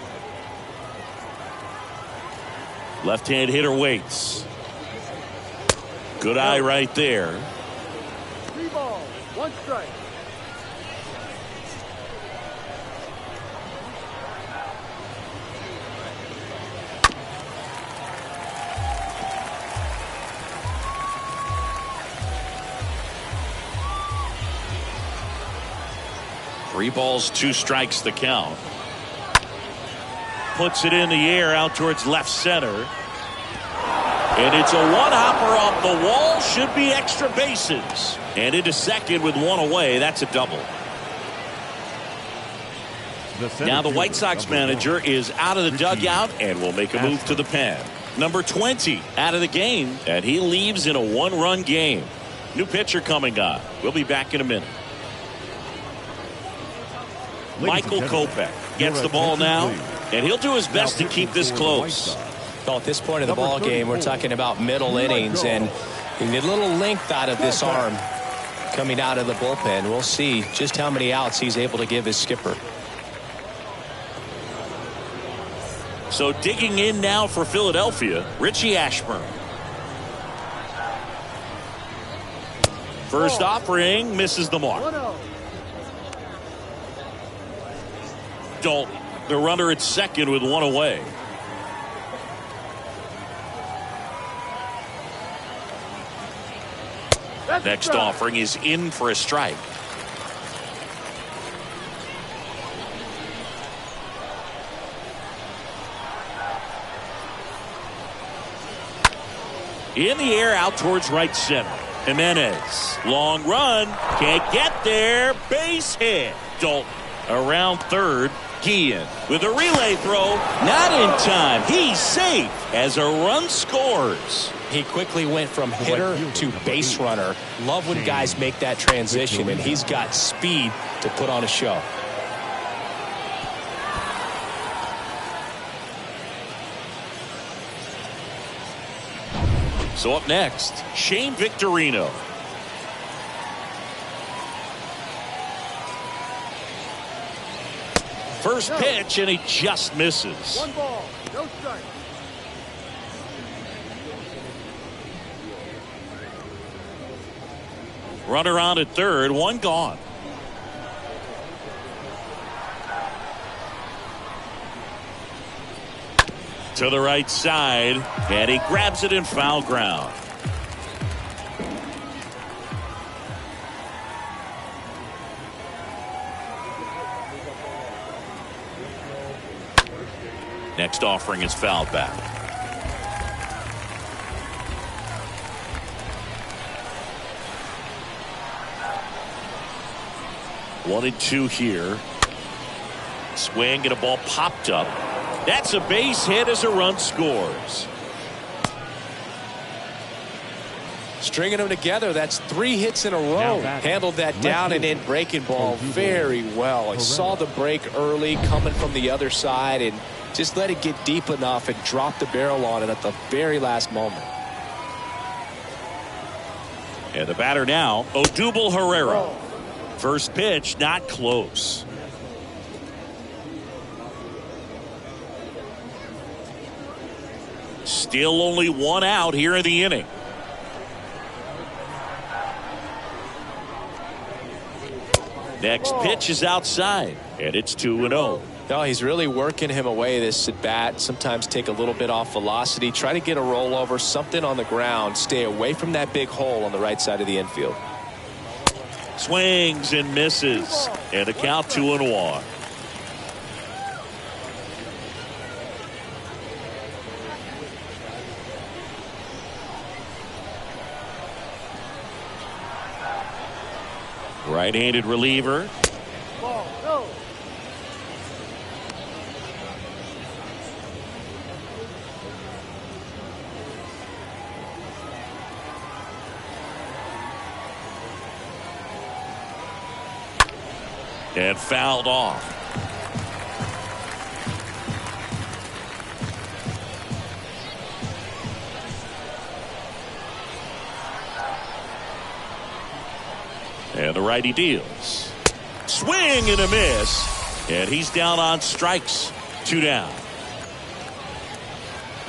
Left-hand hitter waits. Good eye right there. 3 balls, 1 strike. Three balls, 2 strikes the count. Puts it in the air out towards left center. And it's a one-hopper off the wall. Should be extra bases. And into second with 1 away. That's a double. Now the White Sox manager is out of the dugout and will make a move to the pen. Number 20 out of the game. And he leaves in a 1-run game. New pitcher coming on. We'll be back in a minute. Michael Kopech gets the ball now, and he'll do his best to keep this close. Well, at this point of the ball game, we're talking about middle innings, and you need a little length out of this arm coming out of the bullpen. We'll see just how many outs he's able to give his skipper. So digging in now for Philadelphia, Richie Ashburn. First offering misses the mark. 1-0. Dalton, the runner at second with 1 away. Next offering is in for a strike. In the air out towards right center. Jimenez, long run, can't get there, base hit. Dalton around third. Guillen with a relay throw, not in time. He's safe as a run scores. He quickly went from hitter to base runner. Love when guys make that transition, and he's got speed to put on a show. So up next, Shane Victorino. First pitch, and he just misses. 1 ball, no strike. Runner on at third, 1 gone. To the right side, and he grabs it in foul ground. Next offering is fouled back. One and two here. Swing and a ball popped up. That's a base hit as a run scores. Stringing them together, that's 3 hits in a row. Handled that down and in breaking ball very well. He saw the break early coming from the other side and just let it get deep enough and drop the barrel on it at the very last moment. And the batter now, Odubel Herrera. First pitch, not close. Still only 1 out here in the inning. Next pitch is outside, and it's 2-0. No, he's really working him away this at bat. Sometimes take a little bit off velocity. Try to get a rollover, something on the ground. Stay away from that big hole on the right side of the infield. Swings and misses, and a count 2-1. Right-handed reliever. Ball, no. And fouled off. And the righty deals. Swing and a miss. And he's down on strikes. 2 down.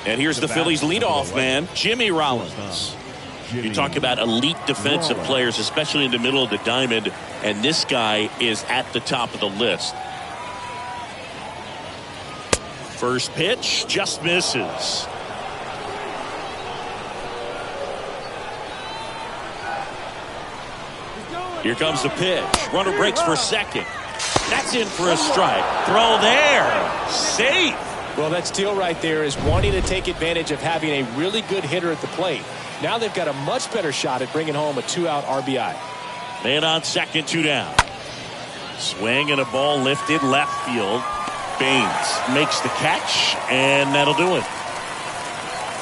And here's the Phillies leadoff man, Jimmy Rollins. You talk about elite defensive players, especially in the middle of the diamond, and this guy is at the top of the list. First pitch just misses. Here comes the pitch. Runner breaks for second. That's in for a strike. Throw there. Safe. Well, that steal right there is wanting to take advantage of having a really good hitter at the plate. Now they've got a much better shot at bringing home a 2-out RBI. Man on second, 2 down. Swing and a ball lifted left field. Baines makes the catch, and that'll do it.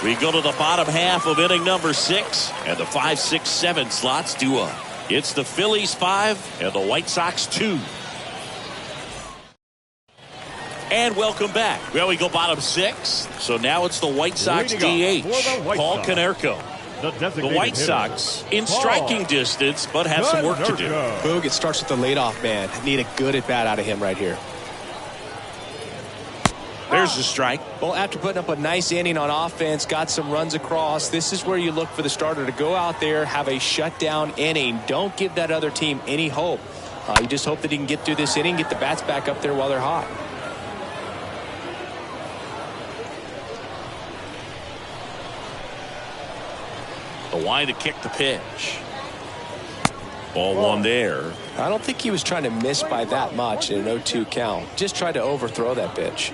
We go to the bottom half of inning number 6, and the 5, 6, 7 slots do up. It's the Phillies 5 and the White Sox 2. And welcome back. Well, we go bottom 6. So now it's the White Sox DH, Paul Konerko. The White Sox in striking distance, but have some work to do. Boog, it starts with the leadoff man. Need a good at bat out of him right here. There's the strike. Well, after putting up a nice inning on offense, got some runs across, this is where you look for the starter to go out there, have a shutdown inning. Don't give that other team any hope. You just hope that he can get through this inning, get the bats back up there while they're hot. The wind to kick the pitch. Ball 1 there. I don't think he was trying to miss by that much in an 0-2 count. Just tried to overthrow that pitch.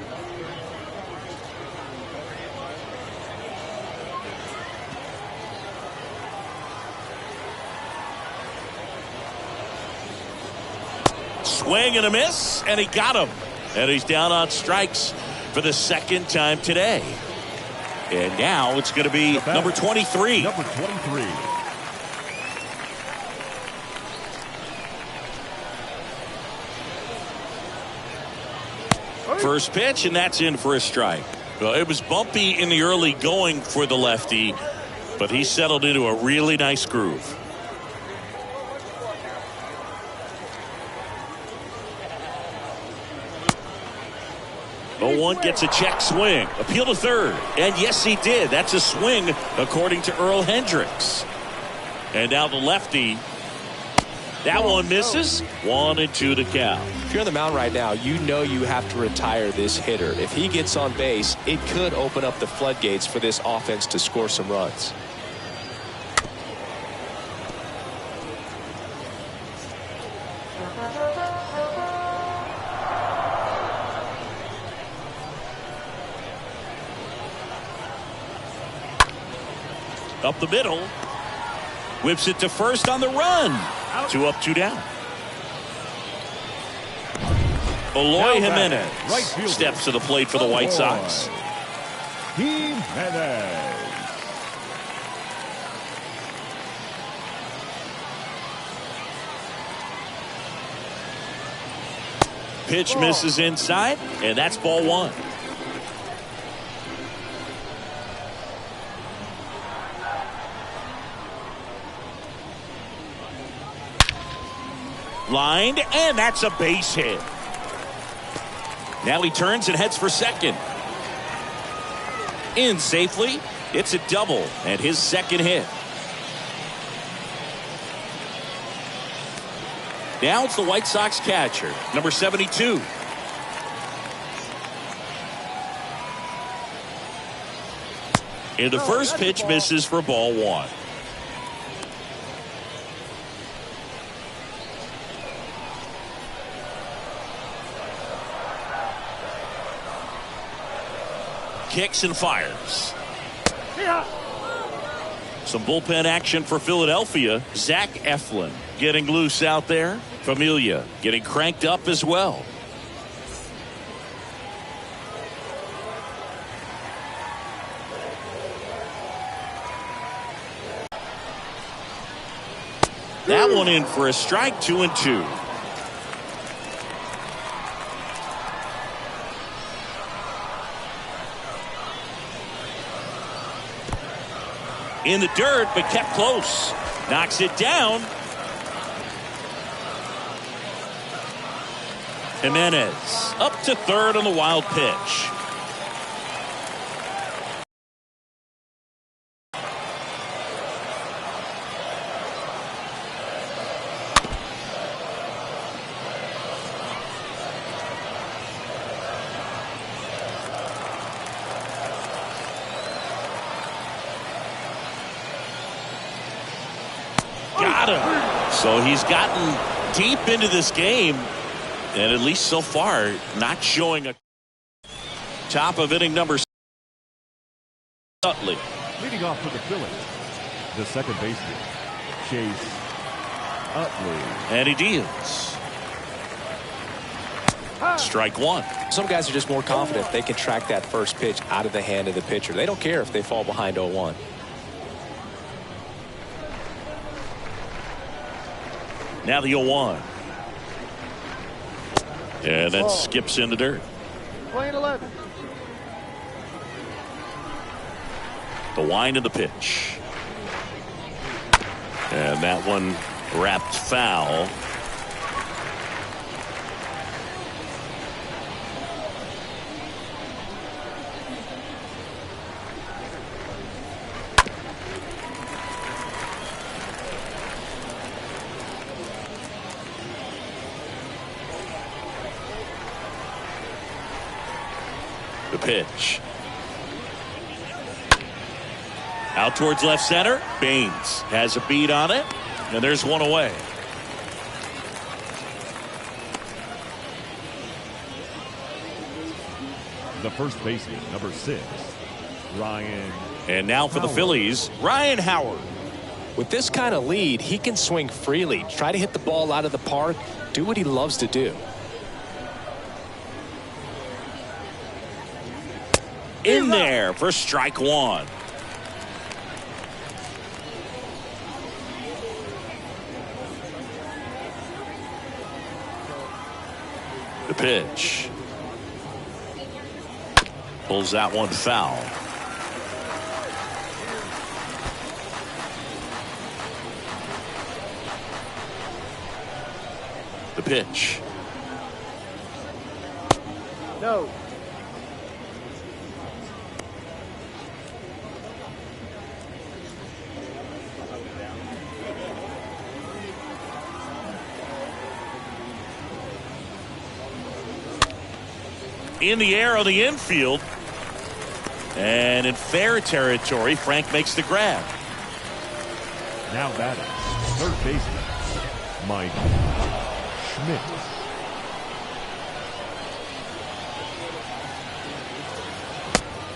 Swing and a miss, and he got him. And he's down on strikes for the second time today. And now it's going to be number 23. Number 23. First pitch, and that's in for a strike. Well, it was bumpy in the early going for the lefty, but he settled into a really nice groove. 0-1 gets a check swing. Appeal to third. And yes, he did. That's a swing, according to Earl Hendricks. And now the lefty. That one misses. 1-2 to count. If you're on the mound right now, you know you have to retire this hitter. If he gets on base, it could open up the floodgates for this offense to score some runs. Up the middle. Whips it to first on the run. 2 up, 2 down. Eloy Jimenez right steps to the plate for the White Sox. Jimenez. Pitch misses inside, and that's ball 1. Lined, and that's a base hit. Now he turns and heads for second. In safely. It's a double and his second hit. Now it's the White Sox catcher, number 72. And the first pitch misses for ball 1. Kicks and fires. Some bullpen action for Philadelphia. Zach Eflin getting loose out there. Familia getting cranked up as well. That one in for a strike. 2-2. In the dirt, but kept close. Knocks it down. Jimenez up to third on the wild pitch. Got him. So he's gotten deep into this game, and at least so far, not showing a top of inning number 6. Utley. Leading off for the Phillies, the second baseman, Chase Utley. And he deals. Strike 1. Some guys are just more confident they can track that first pitch out of the hand of the pitcher. They don't care if they fall behind 0-1. Now the 0-1. And that skips in the dirt. Playing 11. The wind of the pitch. And that one wrapped foul. The pitch. Out towards left center. Baines has a beat on it. And there's one away. The first baseman, number 6, Ryan. And now for the Phillies, Ryan Howard. With this kind of lead, he can swing freely. Try to hit the ball out of the park. do what he loves to do. In there for strike one. The pitch. Pulls that one foul. The pitch. No. In the air on the infield. And in fair territory, Frank makes the grab. Now batting, third baseman, Mike Schmidt.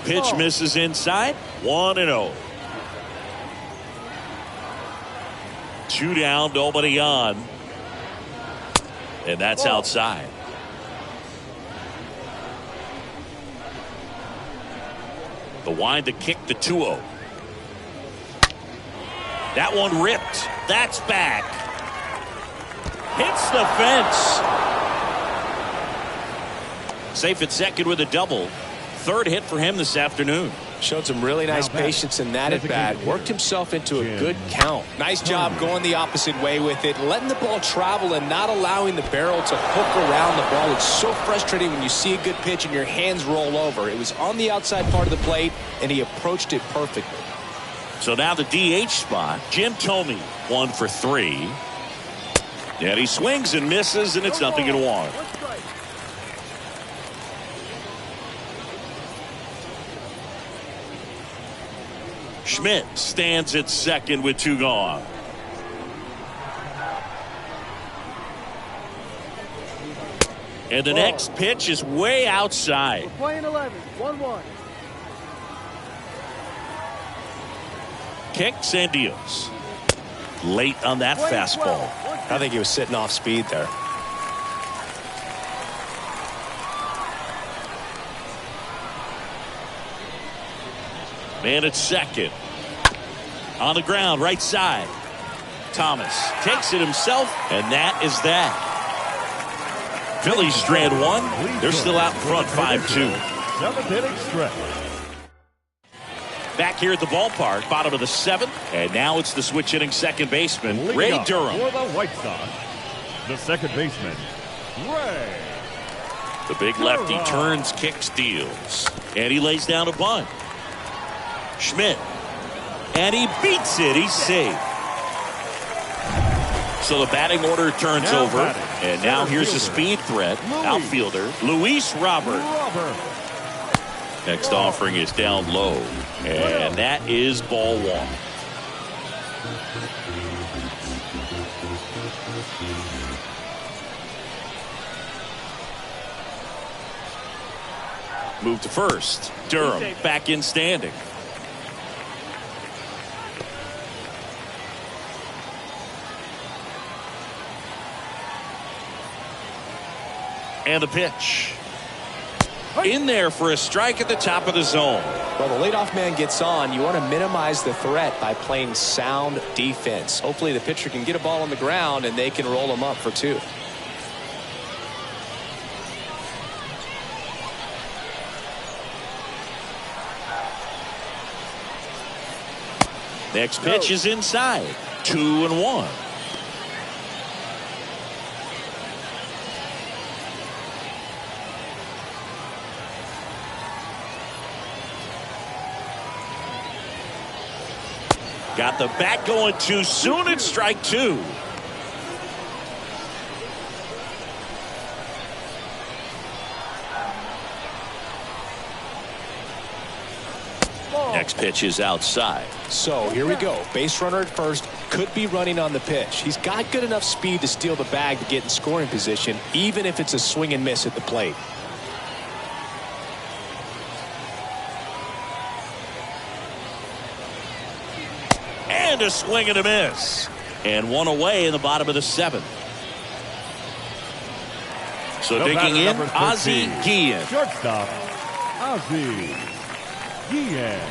Pitch misses inside. 1-0. 2 down, nobody on. And that's outside. The wind to kick the 2-0. That one ripped. That's back. Hits the fence. Safe at second with a double. Third hit for him this afternoon. Showed some really nice patience in that at bat. Worked himself into a good count. Nice job going the opposite way with it, letting the ball travel and not allowing the barrel to hook around the ball. It's so frustrating when you see a good pitch and your hands roll over. It was on the outside part of the plate, and he approached it perfectly. So now the DH spot. Jim Thome, 1 for 3. And he swings and misses, and it's 0-1. Schmidt stands at second with 2 gone. And the next pitch is way outside. We're playing 11. 1-1. Kicks and deals. Late on that fastball. I think he was sitting off speed there. Man at second. On the ground, right side. Thomas takes it himself, and that is that. Phillies strand 1. They're still out in front 5-2. 7th inning stretch. Back here at the ballpark, bottom of the 7th. And now it's the switch hitting second baseman, Leading Ray up Durham. for the White Sox, the second baseman, Ray. The big lefty turns, kicks, deals. And he lays down a bunt. Schmidt. And he beats it. He's safe. So the batting order turns Now over. batting. And now here's a Fielder. speed threat. Luis. Outfielder Luis Robert. Next offering is down low. And that is ball 1. Move to first. Durham back in standing. And the pitch. In there for a strike at the top of the zone. Well, the leadoff man gets on. You want to minimize the threat by playing sound defense. Hopefully the pitcher can get a ball on the ground and they can roll him up for 2. Next pitch is inside. 2-1. Got the bat going too soon. It's strike 2. Next pitch is outside. So here we go. Base runner at first, could be running on the pitch. He's got good enough speed to steal the bag to get in scoring position, even if it's a swing and miss at the plate. And a swing and a miss. And one away in the bottom of the 7th. So The digging batter, in, number Ozzie 13, Guillen. Shortstop, Ozzie Guillen.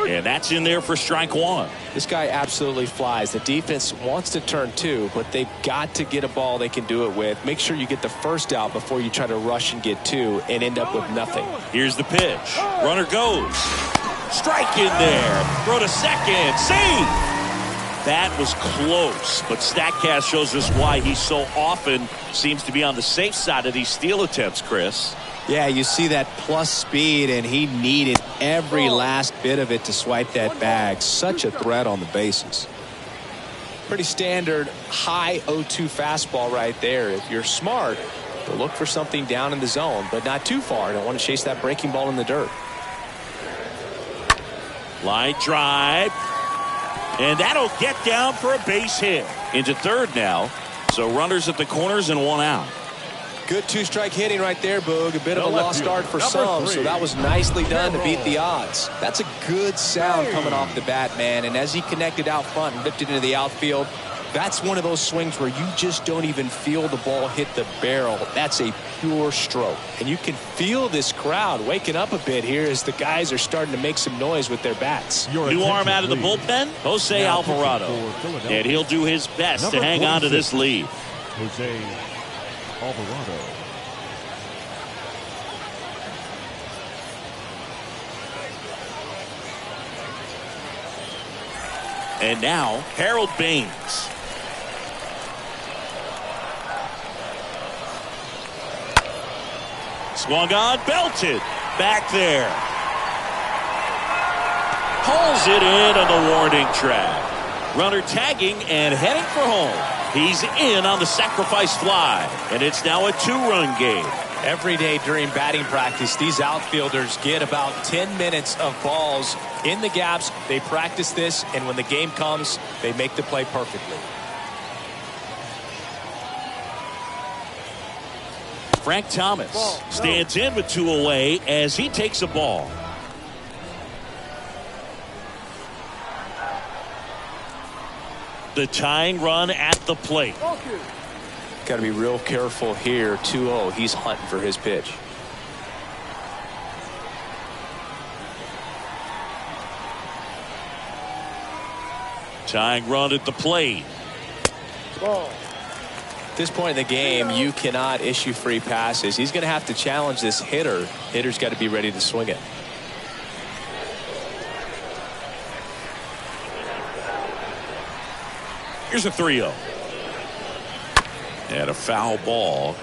And that's in there for strike one. This guy absolutely flies. The defense wants to turn two, but they've got to get a ball they can do it with. Make sure you get the first out before you try to rush and get two and end up with nothing. Here's the pitch. Runner goes. Strike in there. Throw to second. Save. That was close, but StatCast shows us why he so often seems to be on the safe side of these steal attempts, Chris. Yeah, you see that plus speed, and he needed every last bit of it to swipe that bag. Such a threat on the bases. Pretty standard high 0-2 fastball right there. If you're smart, you'll look for something down in the zone, but not too far. Don't want to chase that breaking ball in the dirt. Line drive. And that'll get down for a base hit. Into third now. So runners at the corners and one out. Good two-strike hitting right there, Boog. A bit of a lost start for some, so that was nicely done to beat the odds. That's a good sound coming off the bat, man. And as he connected out front and lifted into the outfield, that's one of those swings where you just don't even feel the ball hit the barrel. That's a pure stroke. And you can feel this crowd waking up a bit here as the guys are starting to make some noise with their bats. New arm out of the bullpen, Jose Alvarado. And he'll do his best to hang on to this lead. Jose Alvarado. And now Harold Baines. Swung on, belted. Back there. Pulls it in on the warning track. Runner tagging and heading for home. He's in on the sacrifice fly. And it's now a two-run game. Every day during batting practice, these outfielders get about 10 minutes of balls in the gaps. They practice this, and when the game comes, they make the play perfectly. Frank Thomas stands in with two away as he takes a ball. The tying run at the plate. Got to be real careful here. 2-0. He's hunting for his pitch. Tying run at the plate. At this point in the game, you cannot issue free passes. He's going to have to challenge this hitter. Hitter's got to be ready to swing it. Here's a 3-0. And a foul ball.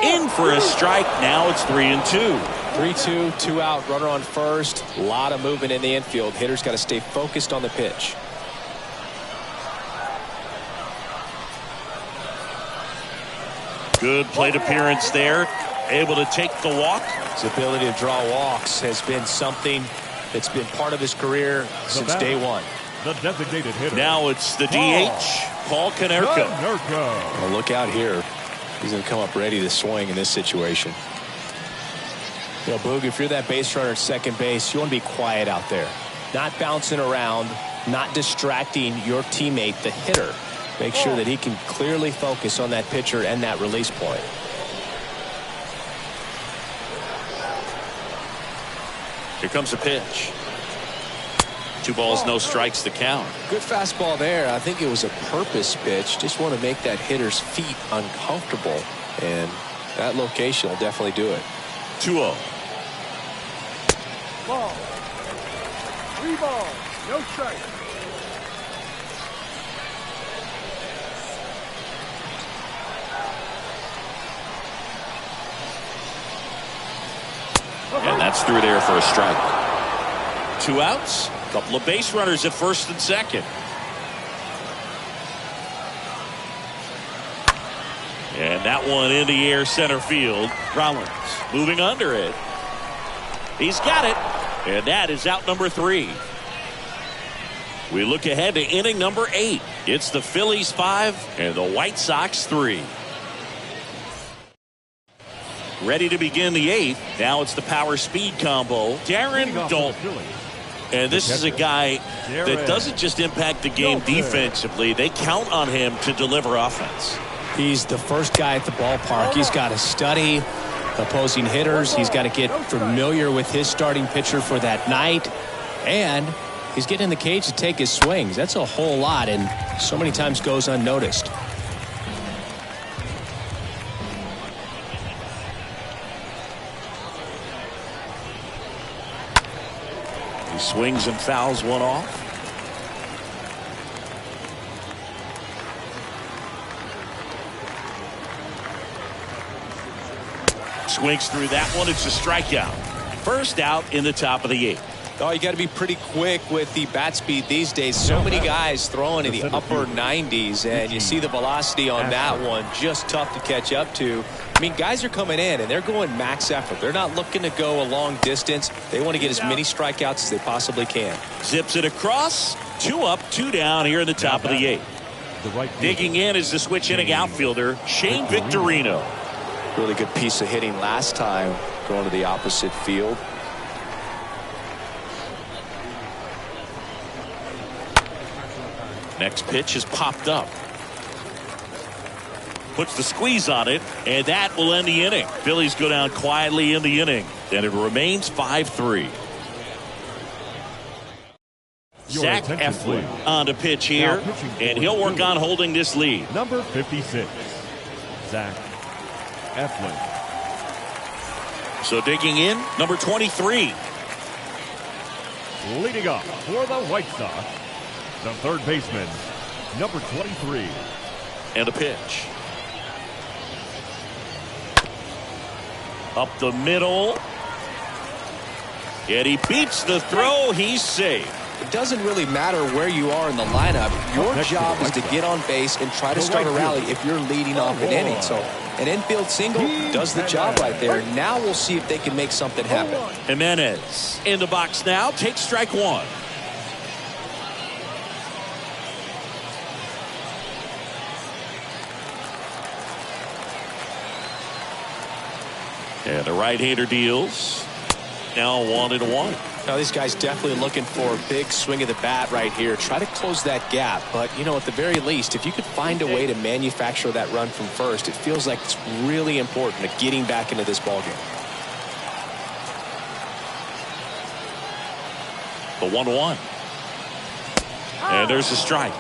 In for a strike. Now it's 3-2. 3-2, 2 out, runner on first. A lot of movement in the infield. Hitter's got to stay focused on the pitch. Good plate appearance there. Able to take the walk. His ability to draw walks has been something that's been part of his career since day one. The designated hitter. Now it's the DH, Paul Konerko. Well, look out here. He's going to come up ready to swing in this situation. You know, Boog, if you're that base runner at second base, you want to be quiet out there. Not bouncing around, not distracting your teammate, the hitter. Make sure that he can clearly focus on that pitcher and that release point. Here comes a pitch. 2 balls, no strikes to count. Good fastball there. I think it was a purpose pitch. Just want to make that hitter's feet uncomfortable. And that location will definitely do it. 2-0. Ball. 3 balls, no strike. And that's through there for a strike. 2 outs. A couple of base runners at first and second. And that one in the air center field. Rollins moving under it. He's got it. And that is out number 3. We look ahead to inning number 8. It's the Phillies 5 and the White Sox 3. Ready to begin the 8th. Now it's the power speed combo. Darren Dalton. And this is a guy that doesn't just impact the game defensively. They count on him to deliver offense. He's the first guy at the ballpark. He's got to study opposing hitters. He's got to get familiar with his starting pitcher for that night. And he's getting in the cage to take his swings. That's a whole lot, and so many times goes unnoticed. He swings and fouls one off. Swings through that one. It's a strikeout. First out in the top of the 8th. Oh, you got to be pretty quick with the bat speed these days. So many guys throwing in the upper 90s, and you see the velocity on that one. Just tough to catch up to. I mean, guys are coming in, and they're going max effort. They're not looking to go a long distance. They want to get as many strikeouts as they possibly can. Zips it across. 2 up, 2 down here in the top of the 8th. Digging in is the switch hitting outfielder, Shane Victorino. Really good piece of hitting last time, going to the opposite field. Next pitch is popped up. Puts the squeeze on it, and that will end the inning. Phillies go down quietly in the inning, and it remains 5-3. Zach Eflin on to pitch here, and he'll work on holding this lead. Number 56, Zach Eflin. So digging in, number 23. Leading up for the White Sox, the third baseman, number 23. And a pitch. Up the middle. And he beats the throw. He's safe. It doesn't really matter where you are in the lineup. Your job is to get on base and try to start a rally if you're leading off an inning. So an infield single does the job right there. Now we'll see if they can make something happen. Jimenez in the box now. Takes strike 1. And the right-hander deals. Now 1-1. Now these guys definitely looking for a big swing of the bat right here. Try to close that gap. But, you know, at the very least, if you could find a way to manufacture that run from first, it feels like it's really important to getting back into this ballgame. The 1-1. And there's a strike.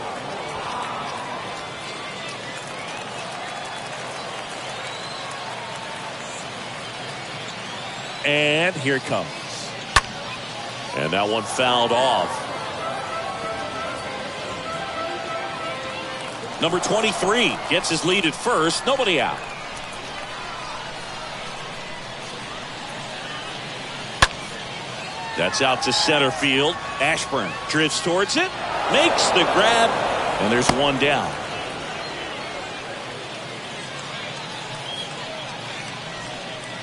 And here it comes. And that one fouled off. Number 23 gets his lead at first. Nobody out. That's out to center field. Ashburn drifts towards it. Makes the grab. And there's one down.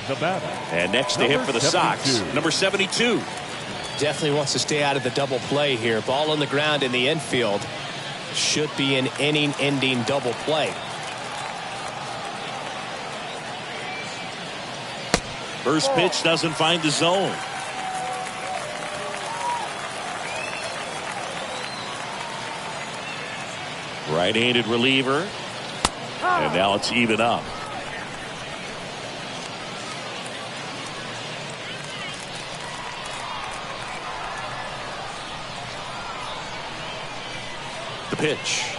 The batter. And next to hit for the Sox, number 72. Definitely wants to stay out of the double play here. Ball on the ground in the infield. Should be an inning-ending double play. First pitch doesn't find the zone. Right-handed reliever. And now it's even up. The pitch.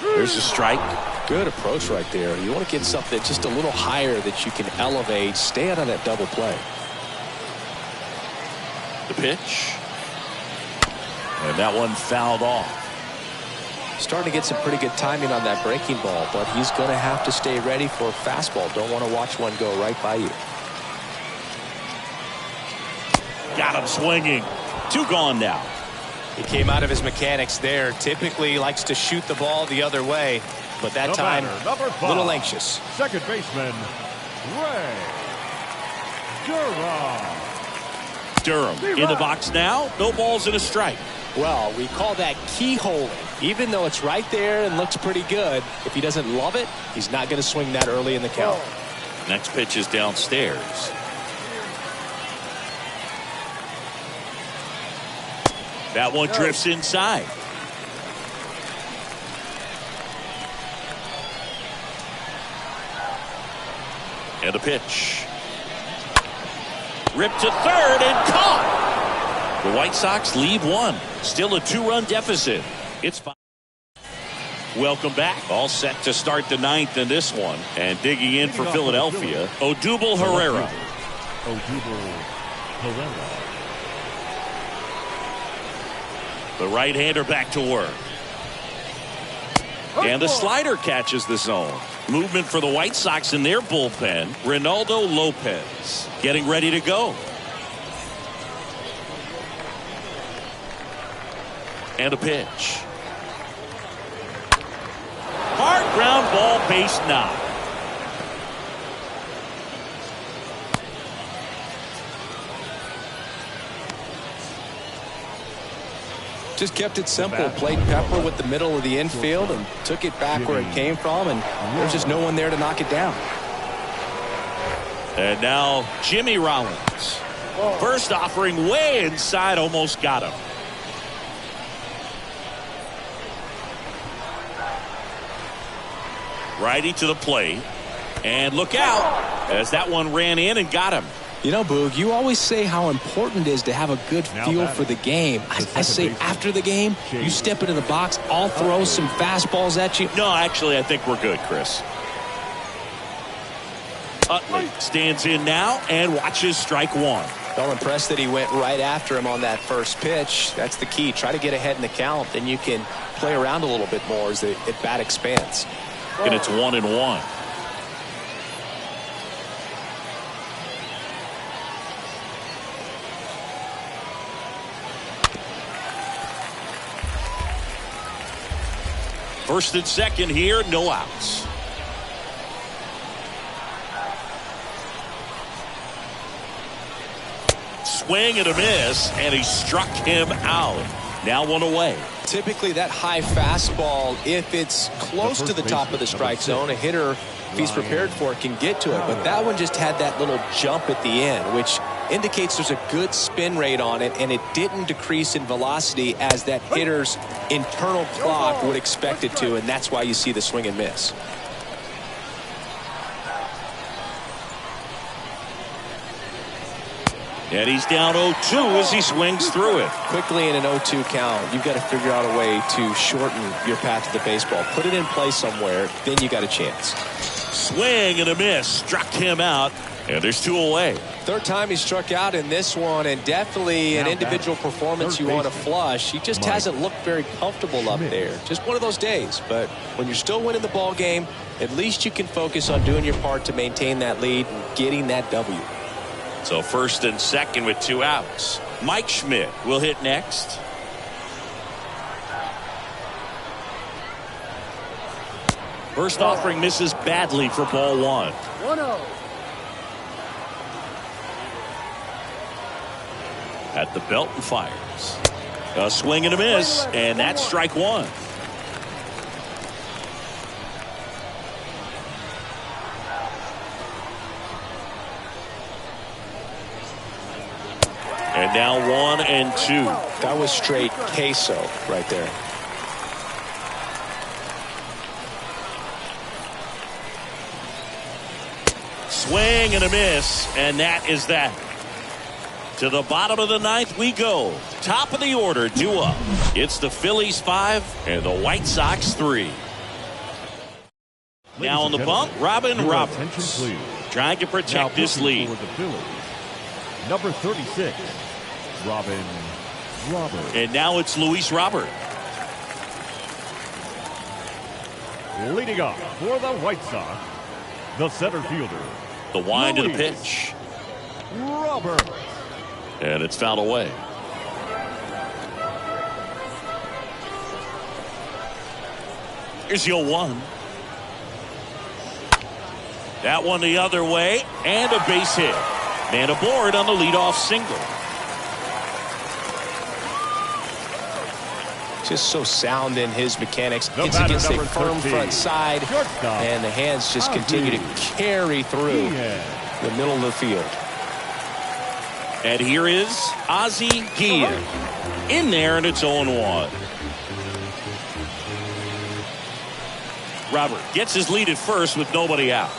There's a strike. Good approach right there. You want to get something just a little higher that you can elevate. Stay out of that double play. The pitch. And that one fouled off. Starting to get some pretty good timing on that breaking ball, but he's going to have to stay ready for a fastball. Don't want to watch one go right by you. Got him swinging. 2 gone now. He came out of his mechanics there. Typically he likes to shoot the ball the other way, but that time a little anxious. Second baseman, Ray Durham. Durham in the box now. No balls and a strike. Well, we call that keyholing. Even though it's right there and looks pretty good, if he doesn't love it, he's not going to swing that early in the count. Next pitch is downstairs. That one drifts inside. And a pitch. Ripped to third and caught. The White Sox lead one. Still a 2-run deficit. It's 5. Welcome back. All set to start the 9th in this one. And digging in for Philadelphia, Odubel Herrera. The right-hander back to work. And the slider catches the zone. Movement for the White Sox in their bullpen. Ronaldo Lopez getting ready to go. And a pitch. Hard ground ball, base knock. Just kept it simple. Played Pepper with the middle of the infield and took it back where it came from, and there's just no one there to knock it down. And now Jimmy Rollins. First offering way inside, almost got him. Righty to the plate. And look out as that one ran in and got him. You know, Boog, you always say how important it is to have a good feel for the game. I say after the game, you step into the box, I'll throw some fastballs at you. No, actually, I think we're good, Chris. Utley stands in now and watches strike one. Well, impressed that he went right after him on that first pitch. That's the key. Try to get ahead in the count, then you can play around a little bit more as the at-bat expands. And it's 1-1. First and second here, no outs. Swing and a miss, and he struck him out. Now one away. Typically that high fastball, if it's close to the top of the strike zone, a hitter, if he's prepared for it, can get to it. But that one just had that little jump at the end, which indicates there's a good spin rate on it, and it didn't decrease in velocity as that hitter's internal clock would expect it to, and that's why you see the swing and miss. And he's down 0-2 as he swings through it. Quickly in an 0-2 count, you've got to figure out a way to shorten your path to the baseball. Put it in play somewhere, then you got a chance. Swing and a miss, struck him out, and there's 2 away. Third time he struck out in this one, and definitely an individual performance you want to flush. He just hasn't looked very comfortable up there. Just one of those days. But when you're still winning the ball game, at least you can focus on doing your part to maintain that lead and getting that W. So first and second with 2 outs. Mike Schmidt will hit next. First offering misses badly for ball 1. 1-0. At the belt and fires. A swing and a miss, and that's strike 1. And now 1-2. That was straight queso right there. Swing and a miss, and that is that. To the bottom of the 9th we go. Top of the order, due up. It's the Phillies 5 and the White Sox 3. Now on the bump, Robin Roberts. Trying to protect this lead. Number 36, Robin Roberts. And now it's Luis Robert. Leading off for the White Sox, the center fielder. The wind of the pitch. Robert. And it's fouled away. Here's your 1. That one the other way, and a base hit. Man aboard on the leadoff single. Just so sound in his mechanics. The Hits batter, against a number firm 13, front side. shortstop, And the hands just continue to carry through the middle of the field. And here is Ozzie Guillen. In there, and it's 0-1. Robert gets his lead at first with nobody out.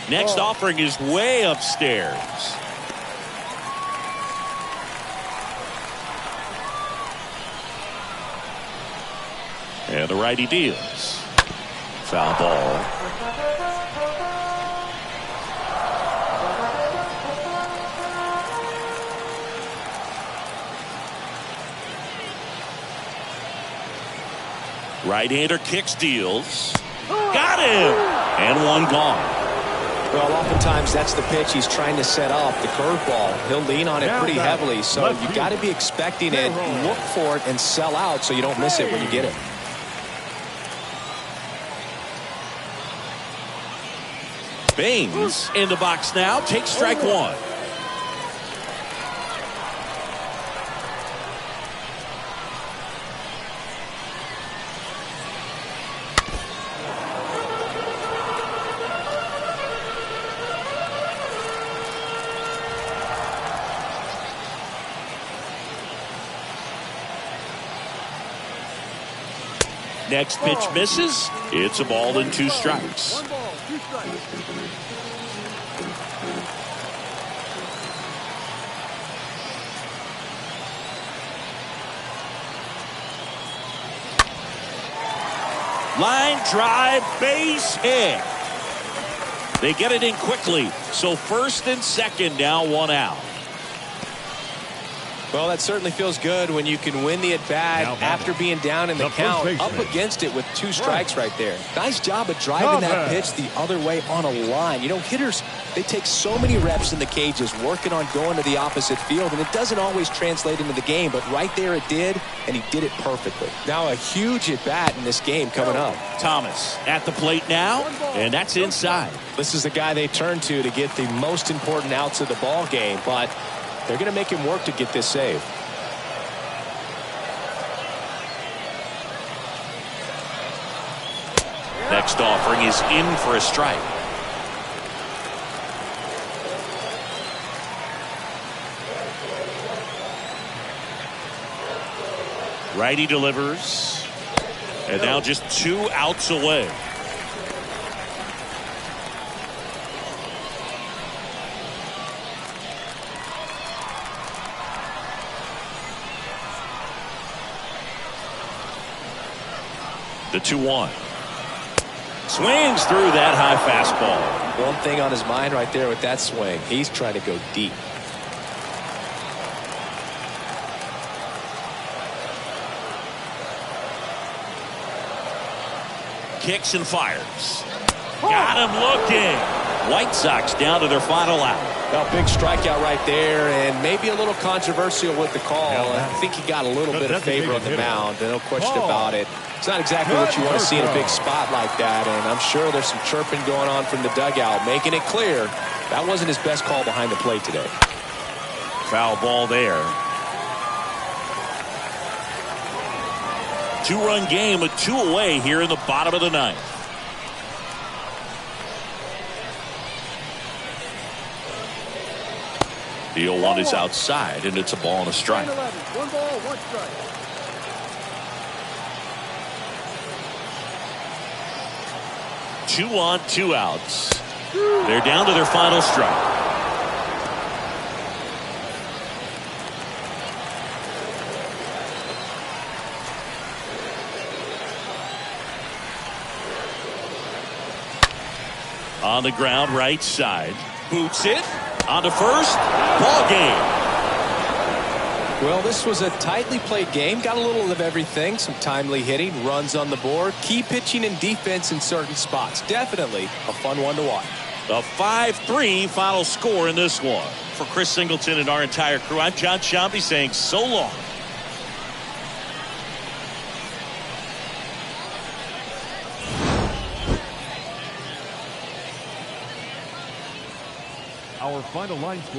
Next offering is way upstairs. And the righty deals. Foul ball. Right-hander kicks, deals. Got him! And one gone. Well, oftentimes that's the pitch he's trying to set up, the curveball. He'll lean on it pretty heavily, so you got to be expecting it, look for it, and sell out so you don't miss it when you get it. Baines in the box now, takes strike one. Next pitch misses. It's a ball and 2 strikes. 1 ball, 2 strikes. Line drive, base hit. They get it in quickly. So first and second, now 1 out. Well, that certainly feels good when you can win the at-bat after being down in the count, up against it with 2 strikes right there. Nice job of driving that pitch the other way on a line. You know, hitters, they take so many reps in the cages working on going to the opposite field, and it doesn't always translate into the game, but right there it did, and he did it perfectly. Now a huge at-bat in this game coming up. Thomas at the plate now, and that's inside. This is the guy they turn to get the most important outs of the ball game, but they're going to make him work to get this save. Next offering is in for a strike. Righty delivers. And now just 2 outs away. The 2-1. Swings through that high fastball. One thing on his mind right there with that swing, he's trying to go deep. Kicks and fires. Got him looking. White Sox down to their final out. Well, big strikeout right there, and maybe a little controversial with the call. I think he got a little bit of favor on the mound, no question about it. It's not exactly what you want to see in a big spot like that, and I'm sure there's some chirping going on from the dugout, making it clear that wasn't his best call behind the plate today. Foul ball there. 2-run game with 2 away here in the bottom of the 9th. The 0-1 is outside, and it's a ball and a strike. 1 ball, 1 strike. Two on, 2 outs. They're down to their final strike. On the ground, right side. Boots it. On to first. Ball game. Well, this was a tightly played game. Got a little of everything. Some timely hitting, runs on the board, key pitching and defense in certain spots. Definitely a fun one to watch. A 5-3 final score in this one. For Chris Singleton and our entire crew, I'm John Sciambi saying so long. Our final line score.